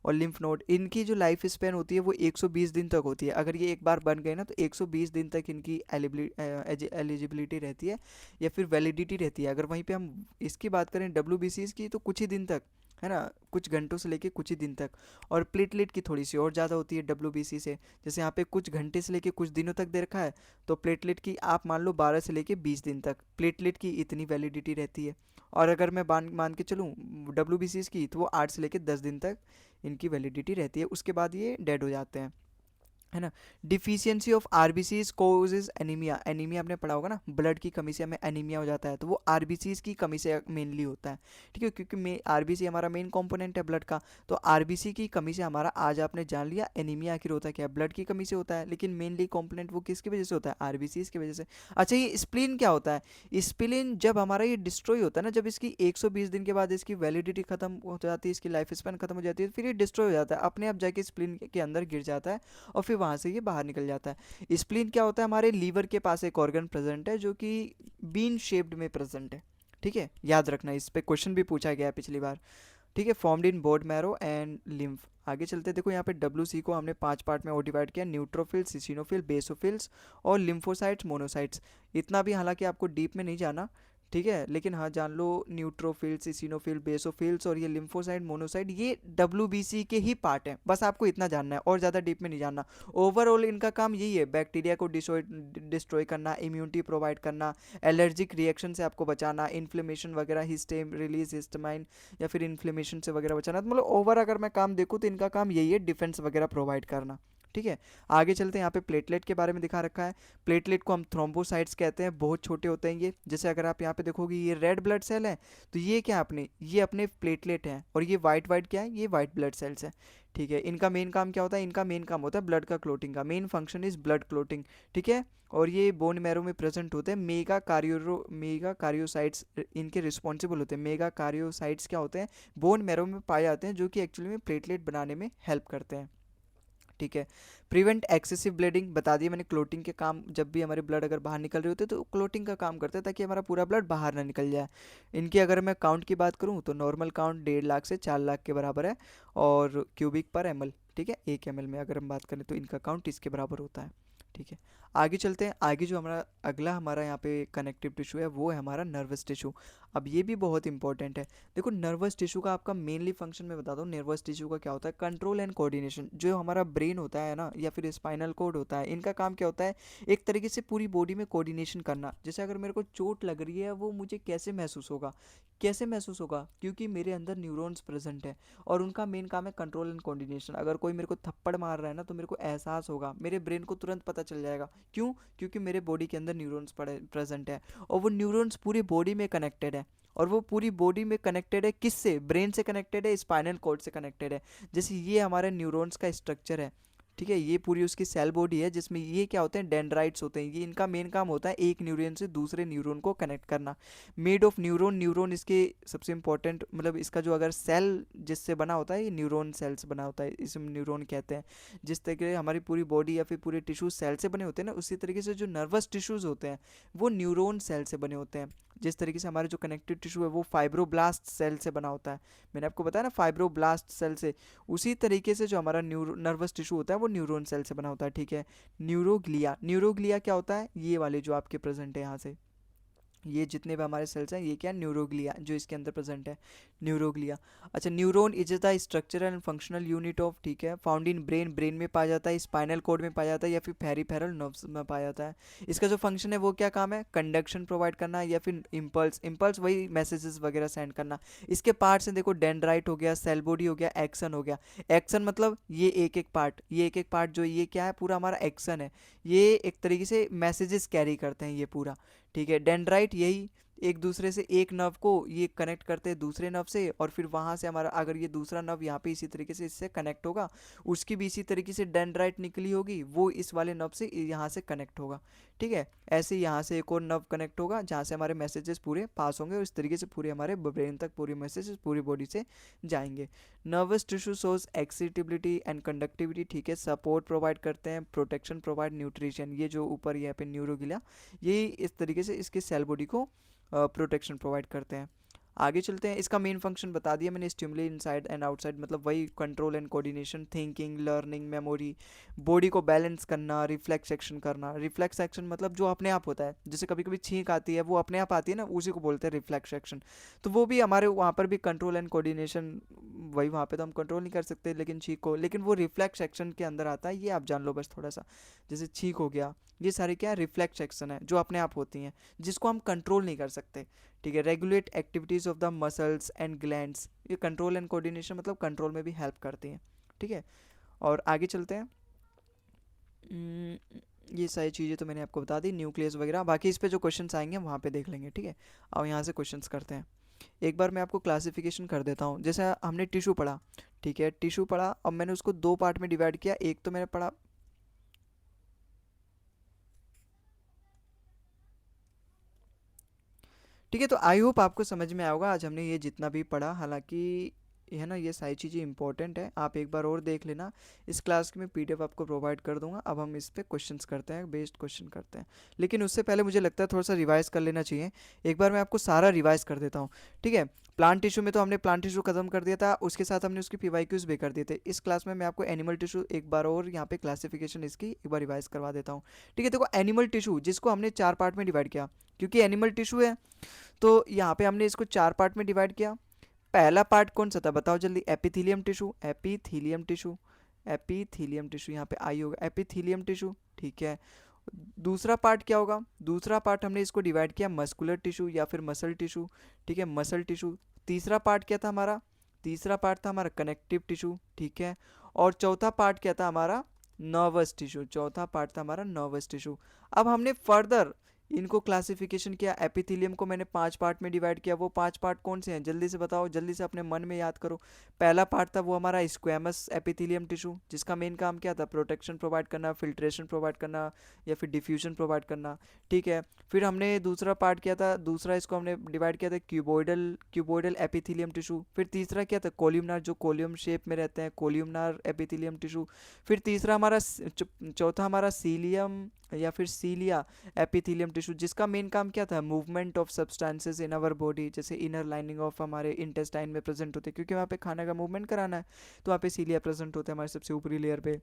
और लिम्फ नोड, इनकी जो लाइफ स्पैन होती है वो 120 दिन तक होती है। अगर ये एक बार बन गए ना तो 120 दिन तक इनकी एलिजिबिलिटी रहती है या फिर वैलिडिटी रहती है। अगर वहीं पे हम इसकी बात करें WBCs की तो कुछ ही दिन तक, है ना, कुछ घंटों से लेके कुछ ही दिन तक। और प्लेटलेट की थोड़ी सी और ज़्यादा होती है WBC से, जैसे यहाँ पे कुछ घंटे से लेके कुछ दिनों तक दे रखा है, तो प्लेटलेट की आप मान लो 12 से लेके 20 दिन तक प्लेटलेट की इतनी वैलिडिटी रहती है। और अगर मैं मान के चलूँ WBCs की, तो वो 8 से लेके 10 दिन तक इनकी वैलिडिटी रहती है, उसके बाद ये डेड हो जाते हैं। है ना। Deficiency of RBCs causes anaemia, anaemia आपने पढ़ा होगा ना, ब्लड की कमी से हमें एनीमिया हो जाता है, तो वो आरबीसीज की कमी से मेनली होता है, ठीक है, क्योंकि आरबीसी हमारा मेन कंपोनेंट है ब्लड का। तो आरबीसी की कमी से हमारा, आज आपने जान लिया एनीमिया आखिर होता है क्या, ब्लड की कमी से होता है, लेकिन मेनली कंपोनेंट वो किसकी वजह से होता है, आरबीसीज की वजह से। अच्छा, ये स्प्लीन क्या होता है, स्प्लीन जब हमारा ये डिस्ट्रॉय होता है ना, जब इसकी 120 दिन के बाद इसकी वैलिडिटी खत्म हो जाती है, इसकी लाइफ स्पैन खत्म हो जाती है, फिर ये डिस्ट्रॉय हो जाता है, अपने आप जाके स्प्लीन के अंदर गिर जाता है और फिर वहाँ से ये बाहर निकल जाता है। स्प्लीन क्या होता है, हमारे लीवर के पास एक ऑर्गन प्रेजेंट है जो कि बीन शेप्ड में प्रेजेंट है, ठीक है, याद रखना, इस पे क्वेश्चन भी पूछा गया है पिछली बार, ठीक है, formed in bone marrow and lymph. आगे चलते देखो, यहाँ पे डब्ल्यू को हमने 5 पार्ट में डिवाइड किया, न्यूट्रोफिल्स, इसिनोफिल, बेसोफिल्स और लिम्फोसाइट्स, मोनोसाइट्स। इतना भी हालांकि आपको डीप में नहीं जाना, ठीक है, लेकिन हाँ जान लो न्यूट्रोफिल्स, इसिनोफिल, बेसोफिल्स और ये लिम्फोसाइट, मोनोसाइट, ये डब्ल्यू के ही पार्ट हैं, बस आपको इतना जानना है और ज़्यादा डीप में नहीं जानना। ओवरऑल इनका काम यही है, बैक्टीरिया को डिस्ट्रॉय करना, इम्यूनिटी प्रोवाइड करना, एलर्जिक रिएक्शन से आपको बचाना, इन्फ्लेमेशन वगैरह, हिस्टेम रिलीज, हिस्टामाइन या फिर इन्फ्लेमेशन से वगैरह बचाना, तो मतलब ओवर अगर मैं काम देखूँ तो इनका काम यही है, डिफेंस वगैरह प्रोवाइड करना, ठीक है। आगे चलते हैं, यहाँ पे प्लेटलेट के बारे में दिखा रखा है। प्लेटलेट को हम थ्रोम्बोसाइट्स कहते हैं, बहुत छोटे होते हैं ये, जैसे अगर आप यहाँ पे देखोगे ये रेड ब्लड सेल है, तो ये क्या अपने, ये अपने प्लेटलेट हैं, और ये वाइट वाइट क्या है, ये वाइट ब्लड सेल्स है, ठीक है। इनका मेन काम क्या होता है, इनका मेन काम होता है ब्लड का क्लोटिंग का, main function is blood clotting, ठीक है। और ये बोन मैरो में प्रेजेंट होते हैं, मेगा कार्योसाइट्स इनके रिस्पॉन्सिबल होते हैं। मेगा कार्योसाइट्स क्या होते हैं, बोन मैरो में पाए जाते हैं, जो कि एक्चुअली में प्लेटलेट बनाने में हेल्प करते हैं, ठीक है। प्रिवेंट एक्सेसिव ब्लीडिंग बता दिया मैंने, क्लोटिंग के काम, जब भी हमारे ब्लड अगर बाहर निकल रहे होते हैं तो क्लोटिंग का काम करते हैं, ताकि हमारा पूरा ब्लड बाहर ना निकल जाए। इनकी अगर मैं काउंट की बात करूँ तो नॉर्मल काउंट 1.5 लाख से 4 लाख के बराबर है, और क्यूबिक पर एमएल, ठीक है, 1 ml में अगर हम बात करें तो इनका काउंट इसके बराबर होता है, ठीक है। आगे चलते हैं, आगे जो हमारा अगला हमारा यहाँ पे कनेक्टिव टिश्यू है वो है हमारा नर्वस टिश्यू। अब ये भी बहुत इंपॉर्टेंट है। देखो नर्वस टिश्यू का आपका मेनली फंक्शन मैं बताता हूँ, नर्वस टिश्यू का क्या होता है, कंट्रोल एंड कोऑर्डिनेशन। जो हमारा ब्रेन होता है ना, या फिर स्पाइनल कोड होता है, इनका काम क्या होता है, एक तरीके से पूरी बॉडी में कोऑर्डिनेशन करना। जैसे अगर मेरे को चोट लग रही है, वो मुझे कैसे महसूस होगा, कैसे महसूस होगा, क्योंकि मेरे अंदर न्यूरॉन्स प्रेजेंट है, और उनका मेन काम है कंट्रोल एंड कोऑर्डिनेशन। अगर कोई मेरे को थप्पड़ मार रहा है ना, तो मेरे को एहसास होगा, मेरे ब्रेन को तुरंत पता चल जाएगा, क्यों, क्योंकि मेरे बॉडी के अंदर न्यूरॉन्स प्रेजेंट है, और वो न्यूरॉन्स पूरी बॉडी में कनेक्टेड है। और वो पूरी बॉडी में कनेक्टेड है किससे, ब्रेन से कनेक्टेड है, स्पाइनल कॉर्ड से कनेक्टेड है। जैसे ये हमारे न्यूरॉन्स का स्ट्रक्चर है, ठीक है, ये पूरी उसकी सेल बॉडी है, जिसमें ये क्या होते हैं, डेंड्राइट्स होते हैं। ये इनका मेन काम होता है एक न्यूरॉन से दूसरे न्यूरॉन को कनेक्ट करना। मेड ऑफ न्यूरॉन, न्यूरॉन इसके सबसे इंपॉर्टेंट, मतलब इसका जो अगर सेल जिससे बना होता है, ये न्यूरॉन सेल्स बना होता है, इसे न्यूरॉन कहते हैं। जिस तरीके से हमारी पूरी बॉडी या फिर पूरे टिश्यू सेल से बने होते हैं ना, उसी तरीके से जो नर्वस टिश्यूज होते हैं वो न्यूरॉन सेल से बने होते हैं। जिस तरीके से हमारे जो कनेक्टिव टिश्यू है वो फाइब्रोब्लास्ट सेल से बना होता है, मैंने आपको बताया ना, फाइब्रोब्लास्ट सेल से, उसी तरीके से जो हमारा नर्वस टिश्यू होता है वो न्यूरॉन सेल से बना होता है, ठीक है। न्यूरोग्लिया, न्यूरोग्लिया क्या होता है, ये वाले जो आपके प्रेजेंट है यहाँ से, ये जितने भी हमारे सेल्स हैं, ये क्या है, न्यूरोग्लिया, जो इसके अंदर प्रेजेंट है, न्यूरोग्लिया। अच्छा, neuron is the structural and functional unit of, ठीक है, फाउंड इन ब्रेन, ब्रेन में पाया जाता है, स्पाइनल कोड में पाया जाता है, या फिर पेरिफेरल नर्व्स में पाया जाता है। इसका जो फंक्शन है वो क्या काम है, कंडक्शन प्रोवाइड करना, या फिर इम्पल्स, इम्पल्स वही मैसेजेस वगैरह सेंड करना। इसके पार्ट्स हैं देखो, डेंड्राइट हो गया, सेल बॉडी हो गया, एक्सन हो गया। एक्सन मतलब ये एक एक पार्ट, ये एक एक पार्ट जो ये क्या है, पूरा हमारा एक्सन है, ये एक तरीके से मैसेजेस कैरी करते हैं ये पूरा, ठीक है। डेंड्राइट यही एक दूसरे से, एक नर्व को ये कनेक्ट करते हैं दूसरे नर्व से, और फिर वहाँ से हमारा अगर ये दूसरा नर्व यहाँ पे इसी तरीके से इससे कनेक्ट होगा, उसकी भी इसी तरीके से डेंड्राइट निकली होगी, वो इस वाले नर्व से यहाँ से कनेक्ट होगा, ठीक है। ऐसे यहाँ से एक और नर्व कनेक्ट होगा जहाँ से हमारे मैसेजेस पूरे पास होंगे, और इस तरीके से पूरे हमारे ब्रेन तक पूरे मैसेजेस पूरी बॉडी से जाएंगे। Nervous tissue shows excitability and conductivity, ठीक है, सपोर्ट प्रोवाइड करते हैं, प्रोटेक्शन प्रोवाइड, न्यूट्रिशन, ये जो ऊपर यहाँ पे न्यूरोगिला, ये इस तरीके से इसके सेल बॉडी को प्रोटेक्शन प्रोवाइड करते हैं। आगे चलते हैं, इसका मेन फंक्शन बता दिया मैंने, स्टिमुलेट इनसाइड एंड आउटसाइड, मतलब वही control and coordination, thinking, learning, memory, body को बैलेंस करना, रिफ्लेक्स एक्शन करना। रिफ्लेक्स एक्शन मतलब जो अपने आप होता है, जैसे कभी कभी छींक आती है, वो अपने आप आती है ना, उसी को बोलते हैं रिफ्लेक्स एक्शन। तो वो भी हमारे वहाँ पर भी कंट्रोल एंड कोऑर्डिनेशन, वही वहाँ पे तो हम कंट्रोल नहीं कर सकते लेकिन छींक को, लेकिन वो रिफ्लेक्स एक्शन के अंदर आता है, ये आप जान लो बस थोड़ा सा। जैसे छींक हो गया, ये सारे क्या रिफ्लेक्स एक्शन है जो अपने आप होती हैं, जिसको हम कंट्रोल नहीं कर सकते, ठीक है। Regulate activities of the muscles and glands, ये कंट्रोल एंड कोऑर्डिनेशन मतलब कंट्रोल में भी हेल्प करती हैं, ठीक है। और आगे चलते हैं, हम्म, ये सारी चीज़ें तो मैंने आपको बता दी, न्यूक्लियस वगैरह। बाकी इस पे जो क्वेश्चंस आएंगे वहाँ पे देख लेंगे, ठीक है। अब यहाँ से क्वेश्चंस करते हैं। एक बार मैं आपको क्लासिफिकेशन कर देता हूँ। जैसे हमने टिश्यू पढ़ा, ठीक है, टिश्यू पढ़ा, अब मैंने उसको दो पार्ट में डिवाइड किया। एक तो मैंने पढ़ा, ठीक है। तो आई होप आपको समझ में आएगा आज हमने ये जितना भी पढ़ा। हालांकि ये है ना, ये सारी चीज़ें इंपॉर्टेंट है, आप एक बार और देख लेना। इस क्लास की मैं पीडीएफ आपको प्रोवाइड कर दूंगा। अब हम इस पे क्वेश्चंस करते हैं, बेस्ड क्वेश्चन करते हैं। लेकिन उससे पहले मुझे लगता है थोड़ा सा रिवाइज कर लेना चाहिए। एक बार मैं आपको सारा रिवाइज कर देता हूँ, ठीक है। प्लांट टिश्यू में तो हमने प्लांट टिश्यू खत्म कर दिया था, उसके साथ हमने उसकी पीवाईक्यूज भी कर दिए थे। इस क्लास में मैं आपको एनिमल टिश्यू एक बार और यहाँ पे क्लासिफिकेशन इसकी एक बार रिवाइज करवा देता हूँ, ठीक है। देखो, एनिमल टिश्यू जिसको हमने चार पार्ट में डिवाइड किया, क्योंकि एनिमल टिश्यू है तो यहाँ पे हमने इसको चार पार्ट में डिवाइड किया। पहला पार्ट कौन सा था बताओ जल्दी? Epithelium tissue, epithelium tissue, epithelium tissue, यहाँ पे आई होगा, एपिथीलियम टिश्यू, ठीक है। दूसरा पार्ट क्या होगा? दूसरा पार्ट हमने इसको डिवाइड किया मस्कुलर टिश्यू या फिर मसल टिश्यू, ठीक है, मसल टिश्यू। तीसरा पार्ट क्या था हमारा? तीसरा पार्ट था हमारा कनेक्टिव टिश्यू, ठीक है। और चौथा पार्ट क्या था हमारा? Nervous tissue. चौथा पार्ट था हमारा नर्वस टिश्यू। अब हमने फर्दर इनको क्लासिफिकेशन किया। एपिथेलियम को मैंने पांच पार्ट में डिवाइड किया। वो पांच पार्ट कौन से हैं जल्दी से बताओ, जल्दी से अपने मन में याद करो। पहला पार्ट था वो हमारा स्क्वैमस एपिथेलियम टिश्यू, जिसका मेन काम क्या था? प्रोटेक्शन प्रोवाइड करना, फिल्ट्रेशन प्रोवाइड करना या फिर डिफ्यूजन प्रोवाइड करना, ठीक है। फिर हमने दूसरा पार्ट किया था, दूसरा इसको हमने डिवाइड किया था क्यूबोइडल क्यूबोइडल एपिथेलियम टिश्यू। फिर तीसरा क्या था? कोलियमनार, जो कोलियम शेप में रहते हैं, कोलियमनार एपिथेलियम टिश्यू। फिर तीसरा हमारा चौथा हमारा सीलियम या फिर सीलिया एपिथेलियम टिश्यू, जिसका मेन काम क्या था? Movement of substances in our body. जैसे इनर लाइनिंग ऑफ हमारे इंटेस्टाइन में प्रेजेंट होते हैं, क्योंकि वहाँ पे खाने का मूवमेंट कराना है, तो वहाँ पे सीलिया प्रेजेंट होते हैं हमारे सबसे ऊपरी लेयर पे।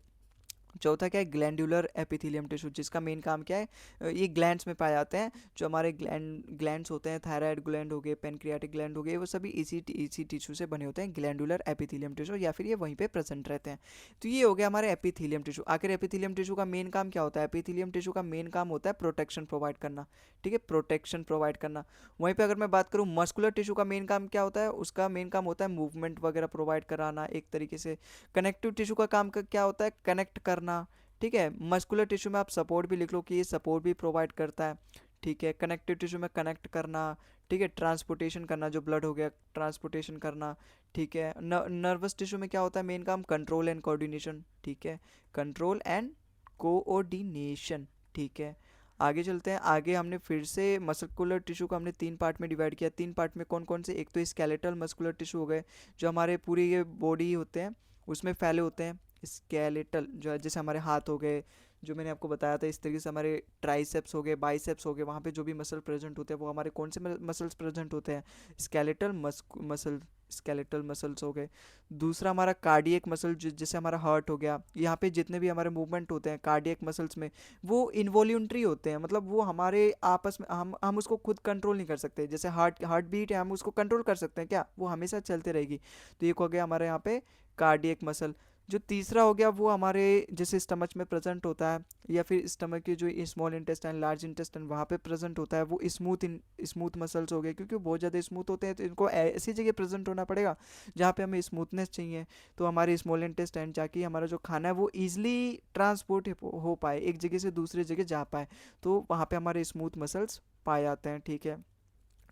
चौथा क्या है? ग्लैंडुलर एपिथेलियम टिश्यू, जिसका मेन काम क्या है? ये ग्लैंड्स में पाए जाते हैं। जो हमारे ग्लैंड्स होते हैं, थायराइड ग्लैंड हो गए, पेनक्रियाटिक ग्लैंड हो गए, वो सभी इसी टिश्यू से बने होते हैं, ग्लैंडुलर एपिथेलियम टिश्यू, या फिर ये वहीं पे प्रेजेंट रहते हैं। तो ये हो गया हमारे एपिथेलियम टिश्यू। आखिर एपिथेलियम टिश्यू का मेन काम क्या होता है? एपिथेलियम टिश्यू का मेन काम होता है प्रोटेक्शन प्रोवाइड करना, ठीक है, प्रोटेक्शन प्रोवाइड करना। वहीं पे अगर मैं बात करूँ मस्कुलर टिश्यू का मेन काम क्या होता है? उसका मेन काम होता है मूवमेंट वगैरह प्रोवाइड कराना एक तरीके से। कनेक्टिव टिश्यू का काम क्या होता है? कनेक्ट करना, ठीक है। मस्कुलर टिश्यू में आप सपोर्ट भी लिख लो कि ये सपोर्ट भी प्रोवाइड करता है, ठीक है। कनेक्टिव टिश्यू में कनेक्ट करना, ठीक है, ट्रांसपोर्टेशन करना, जो ब्लड हो गया ट्रांसपोर्टेशन करना, ठीक है। नर्वस टिश्यू में क्या होता है? मेन काम कंट्रोल एंड कोऑर्डिनेशन, ठीक है, कंट्रोल एंड कोऑर्डिनेशन, ठीक है। आगे चलते हैं। आगे हमने फिर से मस्कुलर टिश्यू को हमने तीन पार्ट में डिवाइड किया। तीन पार्ट में कौन कौन से? एक तो स्केलेटल मस्कुलर टिश्यू हो गए, जो हमारे पूरी ये बॉडी होते हैं उसमें फैले होते हैं। स्केलेटल जो है, जैसे हमारे हाथ हो गए, जो मैंने आपको बताया था, इस तरीके से हमारे ट्राइसेप्स हो गए, बाइसेप्स हो गए, वहाँ पे जो भी मसल प्रेजेंट होते हैं वो हमारे कौन से मसल्स प्रेजेंट होते हैं? स्केलेटल मसल, स्केलेटल मसल्स हो गए। दूसरा हमारा कार्डियक मसल, जैसे हमारा हार्ट हो गया, यहाँ पे जितने भी हमारे मूवमेंट होते हैं कार्डियक मसल्स में, वो इनवॉल्यूंट्री होते हैं, मतलब वो हमारे आपस में हम उसको खुद कंट्रोल नहीं कर सकते। जैसे हार्ट बीट है, हम उसको कंट्रोल कर सकते हैं क्या? वो हमेशा चलते रहेगी। तो ये हो गया हमारे यहाँ पे कार्डियक मसल। जो तीसरा हो गया वो हमारे जैसे स्टमच में प्रेजेंट होता है, या फिर स्टमक के जो स्मॉल इंटेस्टाइन लार्ज इंटेस्टाइन वहाँ पे प्रेजेंट होता है, वो स्मूथ मसल्स हो गए। क्योंकि बहुत ज़्यादा स्मूथ होते हैं तो इनको ऐसी जगह प्रेजेंट होना पड़ेगा जहाँ पे हमें स्मूथनेस चाहिए। तो हमारे स्मॉल इंटेस्टाइन जाके हमारा जो खाना है वो ईजिली ट्रांसपोर्ट हो पाए, एक जगह से दूसरी जगह जा पाए, तो वहाँ पे हमारे स्मूथ मसल्स पाए जाते हैं, ठीक है।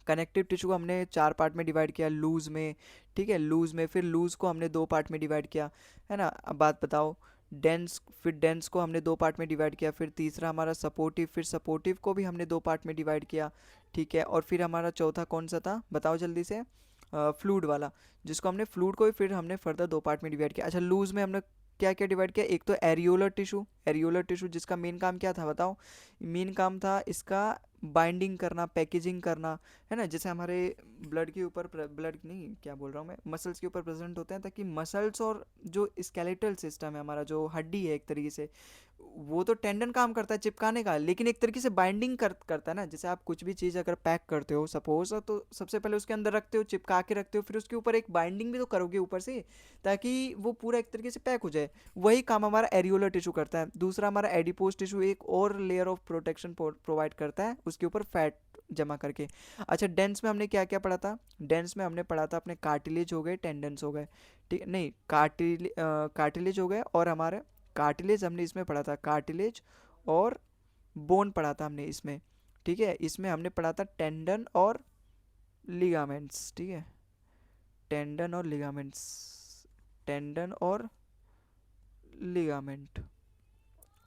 कनेक्टिव टिश्यू को हमने चार पार्ट में डिवाइड किया, लूज में, ठीक है, लूज में। फिर लूज को हमने दो पार्ट में डिवाइड किया, है ना। अब बात बताओ डेंस, फिर डेंस को हमने दो पार्ट में डिवाइड किया। फिर तीसरा हमारा सपोर्टिव, फिर सपोर्टिव को भी हमने दो पार्ट में डिवाइड किया, ठीक है। और फिर हमारा चौथा कौन सा था बताओ जल्दी से? फ्लूड वाला, जिसको हमने फ्लूड को भी फिर हमने फर्दर दो पार्ट में डिवाइड किया। अच्छा, लूज में हमने क्या क्या डिवाइड किया? एक तो एरियोलर टिश्यू, एरियोलर टिश्यू जिसका मेन काम क्या था बताओ? मेन काम था इसका बाइंडिंग करना, पैकेजिंग करना, है ना। जैसे हमारे ब्लड के ऊपर, ब्लड नहीं क्या बोल रहा हूँ मैं, मसल्स के ऊपर प्रेजेंट होते हैं, ताकि मसल्स और जो स्केलेटल सिस्टम है हमारा, जो हड्डी है एक तरीके से, वो तो टेंडन काम करता है चिपकाने का, लेकिन एक तरीके से बाइंडिंग करता है ना। जैसे आप कुछ भी चीज़ अगर पैक करते हो सपोज, तो सबसे पहले उसके अंदर रखते हो, चिपका के रखते हो, फिर उसके ऊपर एक बाइंडिंग भी तो करोगे ऊपर से, ताकि वो पूरा एक तरीके से पैक हो जाए। वही काम हमारा एरियोलर टिश्यू करता है। दूसरा हमारा एडिपोज टिश्यू एक और लेयर ऑफ प्रोटेक्शन प्रोवाइड करता है उसके ऊपर फैट जमा करके। अच्छा, डेंस में हमने क्या क्या पढ़ा था? डेंस में हमने पढ़ा था अपने कार्टिलेज हो गए, टेंडन्स हो गए, ठीक नहीं, कार्टिलेज हो गए और हमारे कार्टिलेज हमने इसमें पढ़ा था, कार्टिलेज और बोन पढ़ा था हमने इसमें, ठीक है। इसमें हमने पढ़ा था टेंडन और लिगामेंट्स, ठीक है, टेंडन और लिगामेंट्स, टेंडन और लिगामेंट।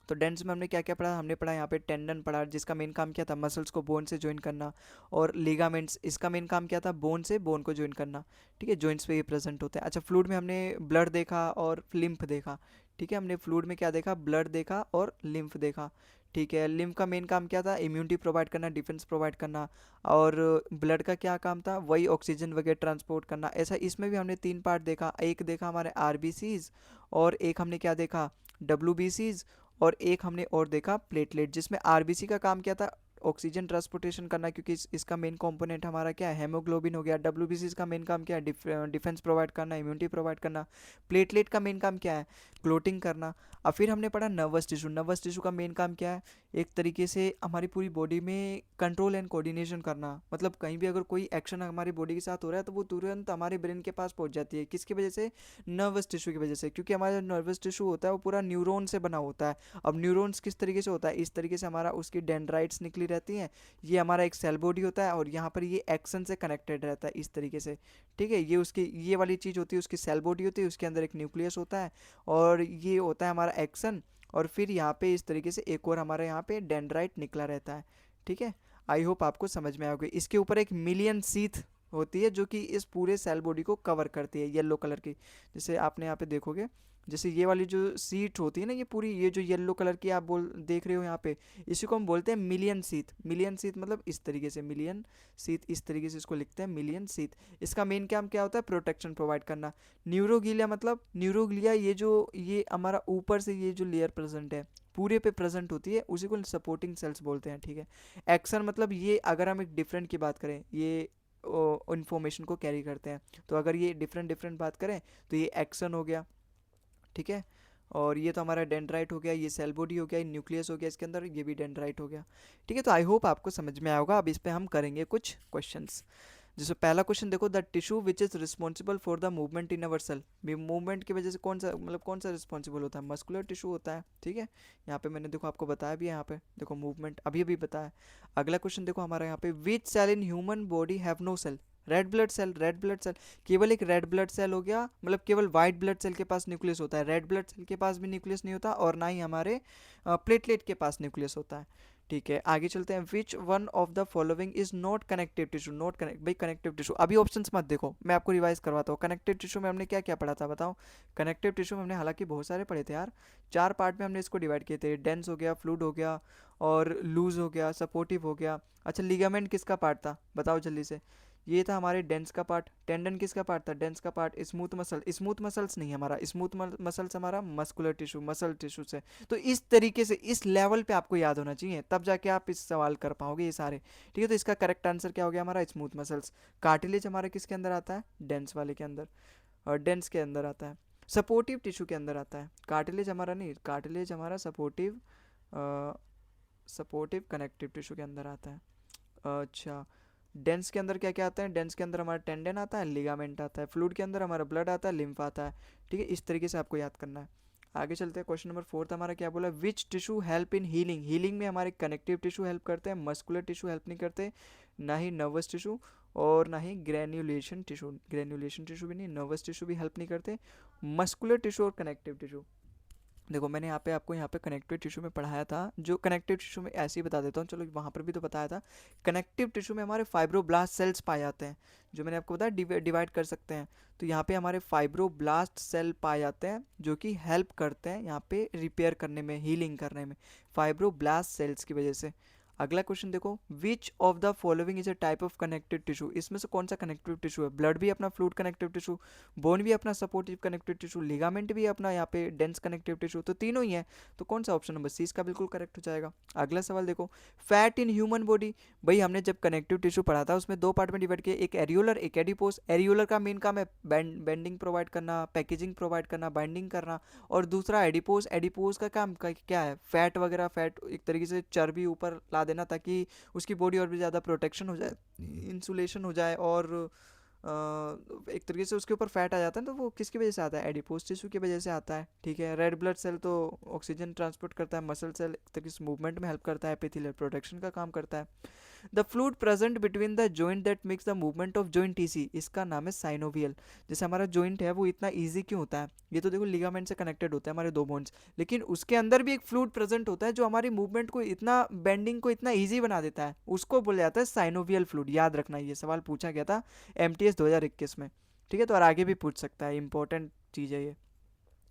तो डेंस में हमने क्या क्या पढ़ा, हमने पढ़ा यहाँ पे टेंडन पढ़ा जिसका मेन काम क्या था, मसल्स को बोन से ज्वाइन करना, और लिगामेंट्स इसका मेन काम क्या था, बोन से बोन को ज्वाइन करना, ठीक है, जॉइंट्स पे ये प्रेजेंट होते हैं। अच्छा, फ्लूइड में हमने ब्लड देखा और लिम्फ देखा, ठीक है, हमने फ्लूइड में क्या देखा, ब्लड देखा और लिम्फ देखा, ठीक है। लिम्फ का मेन काम क्या था, इम्यूनिटी प्रोवाइड करना, डिफेंस प्रोवाइड करना, और ब्लड का क्या काम था, वही ऑक्सीजन वगैरह ट्रांसपोर्ट करना। ऐसा इसमें भी हमने 3 पार्ट देखा, एक देखा हमारे आरबीसीज, और एक हमने क्या देखा, डब्ल्यूबीसीज, और एक हमने और देखा प्लेटलेट, जिसमें आरबीसी का काम क्या था, ऑक्सीजन ट्रांसपोर्टेशन करना, क्योंकि इसका मेन कंपोनेंट हमारा क्या है, हेमोग्लोबिन हो गया। डब्ल्यूबीसी का मेन काम क्या है, डिफेंस प्रोवाइड करना, इम्यूनिटी प्रोवाइड करना। प्लेटलेट का मेन काम क्या है, क्लोटिंग करना। और फिर हमने पढ़ा नर्वस टिश्यू, नर्वस टिश्यू का मेन काम क्या है, एक तरीके से हमारी पूरी बॉडी में कंट्रोल एंड कोऑर्डिनेशन करना, मतलब कहीं भी अगर कोई एक्शन हमारी बॉडी के साथ हो रहा है तो वो तुरंत हमारे ब्रेन के पास पहुंच जाती है, किसकी वजह से, नर्वस टिश्यू की वजह से, क्योंकि हमारा नर्वस टिश्यू होता है वो पूरा न्यूरॉन से बना होता है। अब न्यूरॉन्स किस तरीके से होता है, इस तरीके से हमारा उसकी डेंड्राइट्स निकली रहती हैं, ये हमारा एक सेल बॉडी होता है, और यहाँ पर ये एक्सन से कनेक्टेड रहता है इस तरीके से, ठीक है। ये उसकी ये वाली चीज़ होती है, उसकी सेल बॉडी होती है, उसके अंदर एक न्यूक्लियस होता है, और ये होता है हमारा एक्सन, और फिर यहाँ पे इस तरीके से एक और हमारे यहाँ पे डेंड्राइट निकला रहता है, ठीक है। आई होप आपको समझ में आओगे। इसके ऊपर एक मिलियन सीथ होती है जो कि इस पूरे सेल बॉडी को कवर करती है, येलो कलर की, जैसे आपने यहाँ पे देखोगे, जैसे ये वाली जो सीट होती है ना, ये पूरी, ये जो येलो कलर की आप बोल देख रहे हो यहाँ पे, इसी को हम बोलते हैं मिलियन सीथ। मिलियन सीथ मतलब इस तरीके से, मिलियन सीथ इस तरीके से इसको लिखते हैं, मिलियन सीथ। इसका मेन काम क्या होता है, प्रोटेक्शन प्रोवाइड करना। न्यूरोग्लिया मतलब, न्यूरोग्लिया ये जो, ये हमारा ऊपर से ये जो लेयर प्रेजेंट है पूरे पे प्रेजेंट होती है, उसी को सपोर्टिंग सेल्स बोलते हैं, ठीक है। एक्सन मतलब ये, अगर हम एक डिफरेंट की बात करें, ये इन्फॉर्मेशन को कैरी करते हैं, तो अगर ये डिफरेंट डिफरेंट बात करें तो ये एक्सन हो गया, ठीक है। और ये तो हमारा डेंड्राइट हो गया, ये सेल बॉडी हो गया, ये न्यूक्लियस हो गया इसके अंदर, ये भी डेंड्राइट हो गया, ठीक है। तो आई होप आपको समझ में आया होगा। अब इस पे हम करेंगे कुछ क्वेश्चंस। जैसे पहला क्वेश्चन देखो, the tissue which is responsible for the movement in our cell, movement की वजह से कौन सा, मतलब कौन सा रिस्पॉन्सिबल होता है, मस्कुलर टिश्यू होता है, ठीक है। यहाँ पे मैंने देखो आपको बताया भी है, यहाँ पे देखो मूवमेंट अभी अभी बताया। अगला क्वेश्चन देखो हमारा यहाँ पे, which cell in human body have no cell, red blood cell, red blood cell, केवल एक रेड ब्लड सेल हो गया, मतलब केवल वाइट ब्लड सेल के पास न्यूक्लियस होता है, रेड ब्लड सेल के पास भी न्यूक्लियस नहीं होता, और ना ही हमारे प्लेटलेट के पास न्यूक्लियस होता है, ठीक है। आगे चलते हैं, विच one of the following is not connective tissue, not connect, भाई कनेक्टिव टिश्यू, अभी ऑप्शंस मत देखो, मैं आपको रिवाइज करवाता हूँ। कनेक्टिव टिश्यू में हमने क्या क्या पढ़ा था बताओ। कनेक्टिव टिश्यू में हमने हालांकि बहुत सारे पढ़े थे यार, 4 पार्ट में हमने इसको डिवाइड किए थे, डेंस हो गया, फ्लूइड हो गया, और लूज हो गया, सपोर्टिव हो गया। अच्छा, लिगामेंट किसका पार्ट था बताओ जल्दी से, ये था हमारे डेंस का पार्ट। टेंडन किसका पार्ट था, डेंस का part. Smooth muscle, smooth muscles नहीं, हमारा स्मूथ मसल्स हमारा मस्कुलर टिश्यू, मसल टिश्यू से। तो इस तरीके से इस लेवल पे आपको याद होना चाहिए, तब जाके आप इस सवाल कर पाओगे ये सारे, ठीक है। तो इसका करेक्ट आंसर क्या हो गया हमारा, स्मूथ मसल्स। कार्टिलेज हमारे किसके अंदर आता है, डेंस वाले के अंदर, और डेंस के अंदर आता है, सपोर्टिव टिश्यू के अंदर आता है। कार्टिलेज हमारा नहीं, कार्टिलेज हमारा सपोर्टिव, सपोर्टिव कनेक्टिव टिश्यू के अंदर आता है। अच्छा, डेंस के अंदर क्या क्या आता है, डेंस के अंदर हमारा टेंडन आता है, लिगामेंट आता है, फ्लूइड के अंदर हमारा ब्लड आता है, लिम्फ आता है, ठीक है। इस तरीके से आपको याद करना है। आगे चलते हैं, क्वेश्चन नंबर 4 हमारा क्या बोला, which tissue help in healing, healing में हमारे कनेक्टिव टिश्यू हेल्प करते हैं, मस्कुलर टिश्यू हेल्प नहीं करते, ना ही नर्वस टिश्यू, और ना ही ग्रेन्युलेशन टिश्यू, ग्रेन्युलेशन टिश्यू भी नहीं, नर्वस टिश्यू भी हेल्प नहीं करते, मस्कुलर टिश्यू और कनेक्टिव टिश्यू। देखो मैंने यहाँ पे आपको यहाँ पे कनेक्टिव टिश्यू में पढ़ाया था, जो कनेक्टिव टिश्यू में ऐसे ही बता देता हूँ, चलो वहाँ पर भी तो बताया था। कनेक्टिव टिश्यू में हमारे फाइब्रोब्लास्ट सेल्स पाए जाते हैं, जो मैंने आपको बताया डिवाइड कर सकते हैं। तो यहाँ पे हमारे फाइब्रोब्लास्ट सेल पाए जाते हैं जो कि हेल्प करते हैं यहाँ पे रिपेयर करने में, हीलिंग करने में, फाइब्रोब्लास्ट सेल्स की वजह से। अगला क्वेश्चन देखो, which of the following is a type of connective tissue, इसमें से कौन सा कनेक्टिव टिश्यू है। ब्लड भी अपना फ्लूइड कनेक्टिव टिश्यू, बोन भी अपना सपोर्टिव कनेक्टिव टिश्यू, लिगामेंट भी अपना यहाँ पे डेंस कनेक्टिव टिश्यू, तो तीनों ही है। तो कौन सा ऑप्शन नंबर सी इसका बिल्कुल करेक्ट हो जाएगा। अगला सवाल देखो, फैट इन ह्यूमन बॉडी, भाई हमने जब कनेक्टिव टिश्यू पढ़ा था उसमें 2 पार्ट में डिवाइड किया, एक एरियोलर एक एडिपोस। एरियोलर का मेन काम है बेंडिंग प्रोवाइड करना, पैकेजिंग प्रोवाइड करना, बाइंडिंग करना, और दूसरा एडिपोस, एडिपोस का काम क्या है, फैट वगैरह, फैट एक तरीके से चर्बी ऊपर ला देना ताकि उसकी बॉडी और भी ज़्यादा प्रोटेक्शन हो जाए, इंसुलेशन हो जाए, और एक तरीके से उसके ऊपर फैट आ जाता है, तो वो किसकी वजह से आता है, एडिपोज टिश्यू की वजह से आता है, ठीक है। रेड ब्लड सेल तो ऑक्सीजन ट्रांसपोर्ट करता है, मसल सेल एक तरीके से मूवमेंट में हेल्प करता है, एपिथेलियल प्रोटेक्शन का काम करता है। The fluid present between the joint that makes the movement of joint easy, इसका नाम है साइनोवियल। जैसे हमारा जॉइंट है वो इतना ईजी क्यों होता है, ये तो देखो लिगामेंट से कनेक्टेड होता है हमारे दो बोन्स, लेकिन उसके अंदर भी एक फ्लूइड प्रेजेंट होता है जो हमारी मूवमेंट को इतना, बेंडिंग को इतना ईजी बना देता है, उसको बोला जाता है साइनोवियल फ्लूइड। याद रखना, ये सवाल पूछा गया था एमटीएस 2021 में, ठीक है। तो और आगे भी पूछ सकता है, इंपॉर्टेंट चीज़ है ये।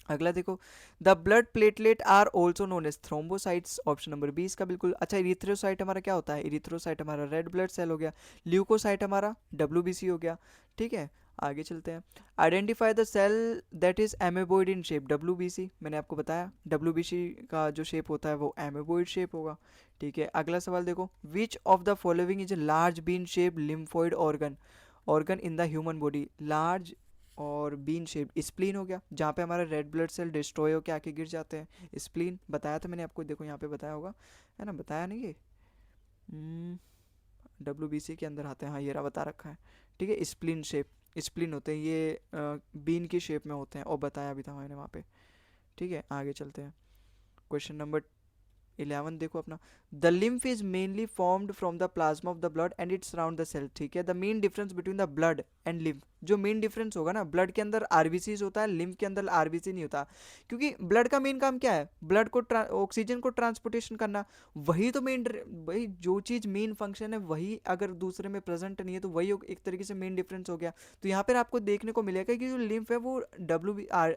अगला देखो, the blood platelet are also known as thrombocytes, option number 20 का बिल्कुल। अच्छा, इरिथ्रोसाइट हमारा क्या होता है, इरिथ्रोसाइट हमारा रेड ब्लड सेल हो गया, ल्यूकोसाइट हमारा डब्ल्यूबीसी हो गया, ठीक है। आगे चलते हैं, identify the cell that is amoeboid in shape, WBC मैंने आपको बताया, डब्ल्यूबीसी का जो शेप होता है वो एमेबोइड शेप होगा, ठीक है। अगला सवाल देखो, which of the following is a large bean shape lymphoid organ, organ in the human body, large और बीन शेप, स्प्लीन हो गया, जहाँ पे हमारा रेड ब्लड सेल डिस्ट्रॉय होकर आके गिर जाते हैं, स्प्लीन बताया था मैंने आपको, देखो यहाँ पे बताया होगा, है ना, बताया नहीं ये, डब्ल्यूबीसी के अंदर आते हैं, हाँ ये रहा बता रखा है, ठीक है। स्प्लीन शेप, स्प्लीन होते हैं ये, बीन की शेप में होते हैं, और बताया भी था मैंने वहाँ पे, ठीक है। आगे चलते हैं, क्वेश्चन नंबर 11 देखो अपना, the lymph is mainly formed from the plasma of the blood and its surround the cell, ठीक है। The main difference between the blood and lymph, जो मेन डिफरेंस होगा ना, ब्लड के अंदर आरबीसी होता है, लिम्फ के अंदर आरबीसी नहीं होता, क्योंकि ब्लड का मेन काम क्या है, ब्लड को ऑक्सीजन को ट्रांसपोर्टेशन करना, वही तो मेन, वही जो चीज़ मेन फंक्शन है, वही अगर दूसरे में प्रेजेंट नहीं है तो वही एक तरीके से मेन डिफरेंस हो गया। तो यहाँ पर आपको देखने को मिलेगा कि जो लिम्फ है वो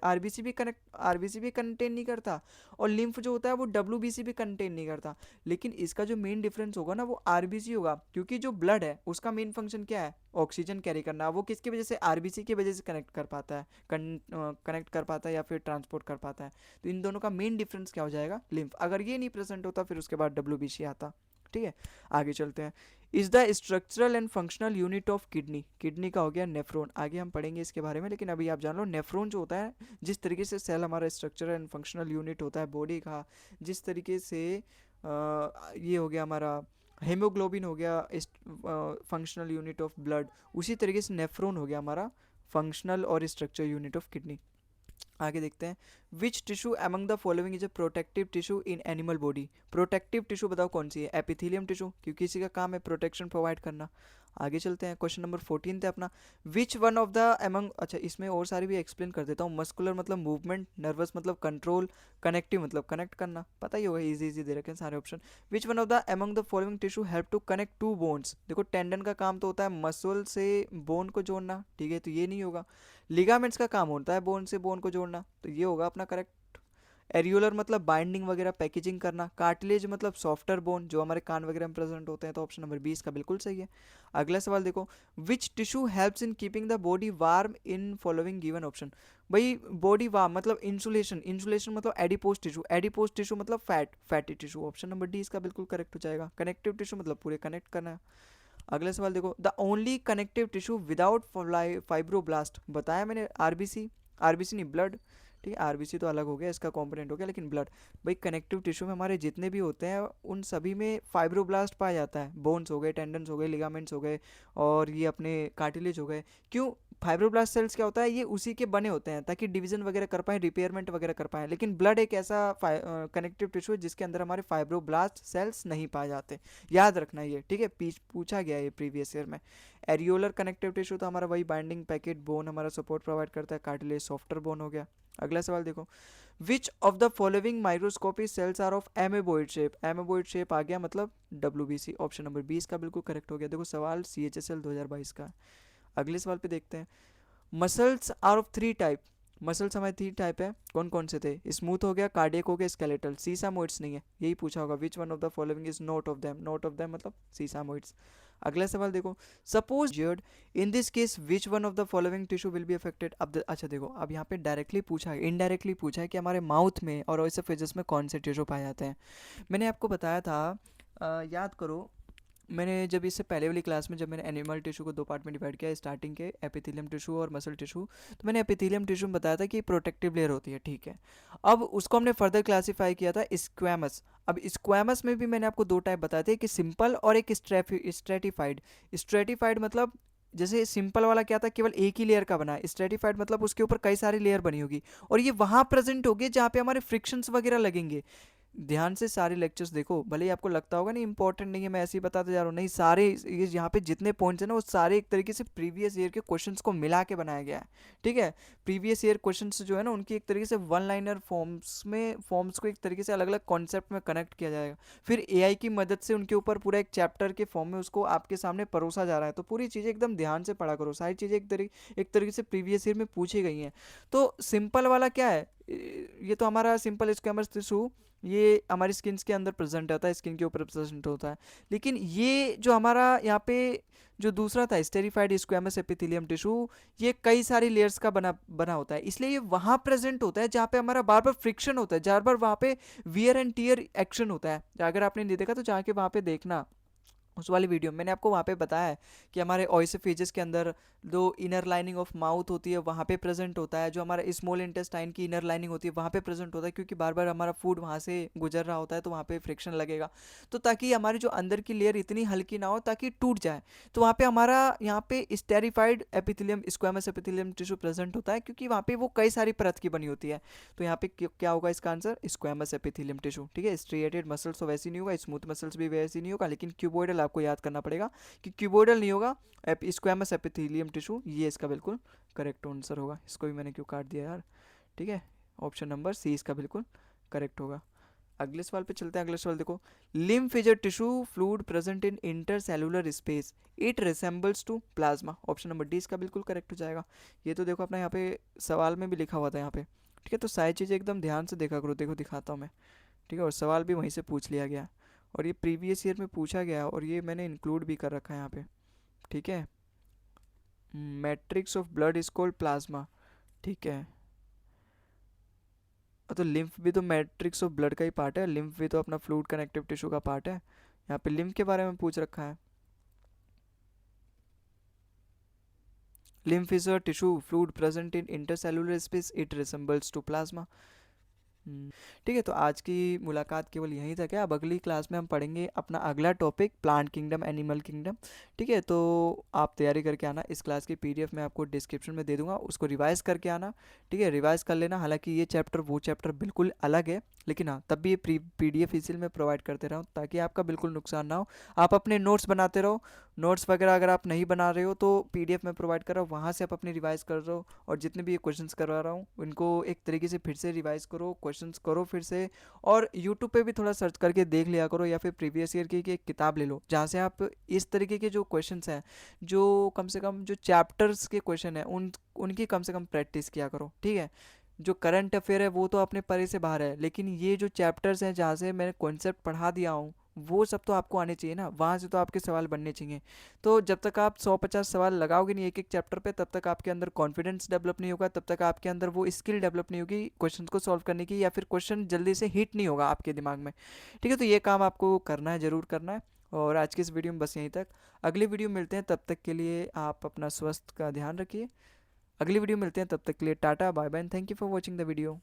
आरबीसी भी कनेक्ट, आरबीसी भी कंटेन नहीं करता, और लिम्फ जो होता है वो डब्ल्यूबीसी भी कंटेन नहीं करता, लेकिन इसका जो मेन डिफरेंस होगा ना वो आरबीसी होगा, क्योंकि जो ब्लड है उसका मेन फंक्शन क्या है, ऑक्सीजन कैरी करना, वो किसकी वजह से, आरबीसी की वजह से कनेक्ट कर पाता है, कनेक्ट कर पाता है या फिर ट्रांसपोर्ट कर पाता है। तो इन दोनों का मेन डिफरेंस क्या हो जाएगा, लिम्फ, अगर ये नहीं प्रेजेंट होता फिर उसके बाद डब्ल्यूबीसी आता, ठीक है। आगे चलते हैं, is the structural and functional unit of kidney, kidney का हो गया नेफ्रॉन, आगे हम पढ़ेंगे इसके बारे में, लेकिन अभी आप जान लो नेफ्रॉन जो होता है, जिस तरीके से सेल हमारा स्ट्रक्चरल एंड फंक्शनल यूनिट होता है बॉडी का, जिस तरीके से ये हो गया हमारा हेमोग्लोबिन हो गया फंक्शनल यूनिट ऑफ ब्लड, उसी तरीके से नेफ्रॉन हो गया हमारा फंक्शनल और स्ट्रक्चर यूनिट ऑफ किडनी। आगे देखते हैं, which tissue among the following is a protective tissue in animal body, protective tissue बताओ कौन सी है, एपिथेलियम टिश्यू, क्योंकि इसी का काम है प्रोटेक्शन प्रोवाइड करना। आगे चलते हैं, क्वेश्चन नंबर 14 थे अपना, विच वन ऑफ द अमंग, अच्छा इसमें और सारी भी एक्सप्लेन कर देता हूँ, मस्कुलर मतलब मूवमेंट, नर्वस मतलब कंट्रोल, कनेक्टिव मतलब कनेक्ट करना, पता ही होगा, इजी इजी दे रखे हैं सारे option. Which one of the among the following tissue help to connect to bones, देखो टेंडन का काम तो होता है मसल से बोन को जोड़ना, ठीक है, तो ये नहीं होगा। लिगामेंट्स का काम होता है बोन से बोन को जोड़ना, तो ये होगा अपना करेक्ट। एरियोलर मतलब बाइंडिंग वगैरह पैकेजिंग करना, कार्टिलेज मतलब सॉफ्टर बोन जो हमारे कान वगैरह में प्रेजेंट होते हैं, तो ऑप्शन नंबर 20 का बिल्कुल सही है। अगला सवाल देखो, which tissue helps in keeping the body warm in following given option, भाई बॉडी वार्म मतलब इंसुलेशन, इंसुलेशन मतलब एडिपोज टिश्यू, एडिपोज टिश्यू मतलब fat, fatty tissue, option number D इसका बिल्कुल करेक्ट हो जाएगा। कनेक्टिव टिश्यू मतलब पूरे कनेक्ट करना। अगला सवाल देखो, the only connective tissue without fibroblast, बताया मैंने आरबीसी, आरबीसी नहीं ब्लड, ठीक है, आरबीसी तो अलग हो गया, इसका कंपोनेंट हो गया, लेकिन ब्लड, भाई कनेक्टिव टिश्यू में हमारे जितने भी होते हैं उन सभी में फाइब्रोब्लास्ट पाया जाता है, बोन्स हो गए, टेंडन्स हो गए, लिगामेंट्स हो गए, और ये अपने कार्टिलेज हो गए। क्यों, फाइब्रोब्लास्ट सेल्स क्या होता है, ये उसी के बने होते हैं ताकि डिवीजन वगैरह कर पाए, रिपेयरमेंट वगैरह कर पाए, लेकिन ब्लड एक ऐसा कनेक्टिव टिश्यू है जिसके अंदर हमारे फाइब्रोब्लास्ट सेल्स नहीं पाए जाते, याद रखना ये, ठीक है, पूछा गया ये प्रीवियस ईयर में। एरियोलर कनेक्टिव टिश्यू तो हमारा वही बाइंडिंग पैकेट बोन हमारा सपोर्ट प्रोवाइड करता है, कार्टिलेज सॉफ्टर बोन हो गया। अगला सवाल देखो, which of the following microscopy cells are of amoeboid shape, amoeboid shape आ गया मतलब डब्ल्यूबीसी, ऑप्शन नंबर 20 का बिल्कुल करेक्ट हो गया। देखो सवाल CHSL 2022 का। अगले सवाल पे देखते हैं, muscles are of 3 type, muscles हमारे 3 टाइप है, कौन कौन से थे, स्मूथ हो गया, कार्डियक हो गया, स्केलेटल, सीसामोइड्स नहीं है, यही पूछा होगा, विच one of the following is not of them, not of them मतलब सीसामोइड्स। अगला सवाल देखो, suppose Z in this case which one of the following tissue will be affected, अब अच्छा देखो, अब यहाँ पे डायरेक्टली पूछा है, इनडायरेक्टली पूछा है कि हमारे माउथ में और ओएसोफेगस में कौन से टिश्यू पाए जाते हैं। मैंने आपको बताया था, याद करो, मैंने जब इससे पहले वाली क्लास में जब मैंने एनिमल टिश्यू को 2 पार्ट में डिवाइड किया, स्टार्टिंग के एपिथेलियम टिश्यू और मसल टिश्यू, तो मैंने एपिथेलियम टिश्यू में बताया था कि प्रोटेक्टिव लेयर होती है, ठीक है। अब उसको हमने फर्दर क्लासीफाई किया था स्क्वैमस। अब स्क्वैमस में भी मैंने आपको 2 टाइप बताए थे, कि सिंपल और एक स्ट्रेटिफाइड। स्ट्रेटिफाइड मतलब जैसे सिंपल वाला क्या था, केवल एक ही लेयर का बना है, स्ट्रेटिफाइड मतलब उसके ऊपर कई सारी लेयर बनी होगी, और ये वहाँ प्रेजेंट होगी जहाँ पे हमारे फ्रिक्शंस वगैरह लगेंगे। ध्यान से सारे लेक्चर्स देखो, भले ही आपको लगता होगा नहीं इंपॉर्टेंट नहीं है, मैं ऐसे ही बताते जा रहा हूँ, नहीं, सारे ये यहाँ पे जितने पॉइंट्स हैं ना वो सारे एक तरीके से प्रीवियस ईयर के क्वेश्चंस को मिला के बनाया गया है। ठीक है, प्रीवियस ईयर क्वेश्चंस जो है ना उनकी एक तरीके से वन लाइनर फॉर्म्स को एक तरीके से अलग अलग कॉन्सेप्ट में कनेक्ट किया जाएगा, फिर एआई की मदद से उनके ऊपर पूरा एक चैप्टर के फॉर्म में उसको आपके सामने परोसा जा रहा है। तो पूरी चीज़ें एकदम ध्यान से पढ़ा करो, सारी चीज़ें एक तरीके से प्रीवियस ईयर में पूछी गई हैं। तो सिंपल वाला क्या है, ये तो हमारा सिंपल स्क्वैमस टिश्यू, ये हमारी स्किन के अंदर प्रेजेंट होता है, स्किन के ऊपर प्रेजेंट होता है। लेकिन ये जो हमारा यहाँ पे जो दूसरा था स्टेरिफाइड स्क्वैमस एपिथेलियम टिश्यू, ये कई सारी लेयर्स का बना बना होता है, इसलिए ये वहाँ प्रेजेंट होता है जहाँ पे हमारा बार बार फ्रिक्शन होता है, बार बार वहाँ पे वियर एंड टीयर एक्शन होता है। अगर आपने नहीं देखा तो जाके वहाँ पे देखना, उस वाली वीडियो में मैंने आपको वहाँ पे बताया है कि हमारे ऑइसोफेजेस के अंदर जो इनर लाइनिंग ऑफ माउथ होती है वहाँ पे प्रेजेंट होता है, जो हमारा स्मॉल इंटेस्टाइन की इनर लाइनिंग होती है वहाँ पे प्रेजेंट होता है, क्योंकि बार बार हमारा फूड वहाँ से गुजर रहा होता है तो वहाँ पे फ्रिक्शन लगेगा, तो ताकि हमारी जो अंदर की लेयर इतनी हल्की ना हो ताकि टूट जाए, तो वहाँ पे हमारा यहाँ पे esterified epithelium squamous epithelium tissue present होता है, क्योंकि वहाँ पे वो कई सारी परत की बनी होती है। तो यहाँ पे क्या होगा इसका आंसर, स्क्वैमस एपिथेलियम टिश्यू। ठीक है, स्ट्रिएटेड मसल्स तो वैसे नहीं होगा, स्मूथ मसल्स भी वैसे नहीं होगा, लेकिन क्यूबोइडल आपको याद करना पड़ेगा कि क्यूबोइडल नहीं होगा, स्क्वैमस एपिथेलियम टिश्यू, ये इसका बिल्कुल करेक्ट आंसर होगा। इसको भी मैंने क्यों काट दिया यार। ठीक है, ऑप्शन नंबर सी इसका बिल्कुल करेक्ट होगा। अगले सवाल पे चलते हैं। अगले सवाल देखो, lymph is a tissue fluid present in intercellular space, it resembles to plasma. Option number D इसका बिल्कुल करेक्ट हो जाएगा। ये तो देखो अपना यहाँ पे सवाल में भी लिखा हुआ था यहाँ पे। ठीक है, तो सारी चीज़ें एकदम ध्यान से देखा करो, देखो दिखाता हूँ मैं। ठीक है, और सवाल भी वहीं से पूछ लिया गया, और ये प्रीवियस ईयर में पूछा गया, और ये मैंने इंक्लूड भी कर रखा है यहाँ पे। ठीक है, matrix of blood is called plasma. ठीक है, तो लिम्फ भी तो मैट्रिक्स ऑफ ब्लड का ही पार्ट है, लिम्फ भी तो अपना फ्लूइड कनेक्टिव टिश्यू का पार्ट है। यहाँ पे लिम्फ के बारे में पूछ रखा है, lymph is a tissue fluid present in intercellular space, it resembles to plasma. ठीक है, तो आज की मुलाकात केवल यहीं तक है। अब अगली क्लास में हम पढ़ेंगे अपना अगला topic, plant kingdom, animal kingdom. ठीक है, तो आप तैयारी करके आना, इस क्लास की पीडीएफ मैं आपको डिस्क्रिप्शन में दे दूंगा, उसको रिवाइज करके आना। ठीक है, रिवाइज कर लेना, हालांकि ये चैप्टर वो चैप्टर बिल्कुल अलग है, लेकिन हाँ तब भी ये पीडीएफ इसीलिए मैं प्रोवाइड करते रहा हूँ ताकि आपका बिल्कुल नुकसान ना हो। आप अपने नोट्स बनाते रहो, नोट्स वगैरह अगर आप नहीं बना रहे हो तो पीडीएफ में प्रोवाइड कर रहा हूँ, वहाँ से आप अपनी रिवाइज कर रहे हो, और जितने भी ये क्वेश्चंस करवा रहा हूँ उनको एक तरीके से फिर से रिवाइज करो, क्वेश्चंस करो फिर से, और यूट्यूब पे भी थोड़ा सर्च करके देख लिया करो, या फिर प्रीवियस ईयर की एक किताब ले लो जहाँ से आप इस तरीके के जो क्वेश्चंस हैं, जो कम से कम जो चैप्टर्स के क्वेश्चन हैं उनकी कम से कम प्रैक्टिस किया करो। ठीक है, जो करंट अफेयर है वो तो अपने परे से बाहर है, लेकिन ये जो चैप्टर्स हैं जहाँ से मैंने कॉन्सेप्ट पढ़ा दिया हूँ वो सब तो आपको आने चाहिए ना, वहाँ से तो आपके सवाल बनने चाहिए। तो जब तक आप 150 सवाल लगाओगे नहीं एक एक चैप्टर पे, तब तक आपके अंदर कॉन्फिडेंस डेवलप नहीं होगा, तब तक आपके अंदर वो स्किल डेवलप नहीं होगी क्वेश्चन को सॉल्व करने की, या फिर क्वेश्चन जल्दी से हिट नहीं होगा आपके दिमाग में। ठीक है, तो ये काम आपको करना है, ज़रूर करना है। और आज की इस वीडियो में बस यहीं तक, अगली वीडियो मिलते हैं, तब तक के लिए आप अपना स्वास्थ्य का ध्यान रखिए। अगली वीडियो मिलते हैं, तब तक के लिए टाटा bye bye, thank you for watching the video.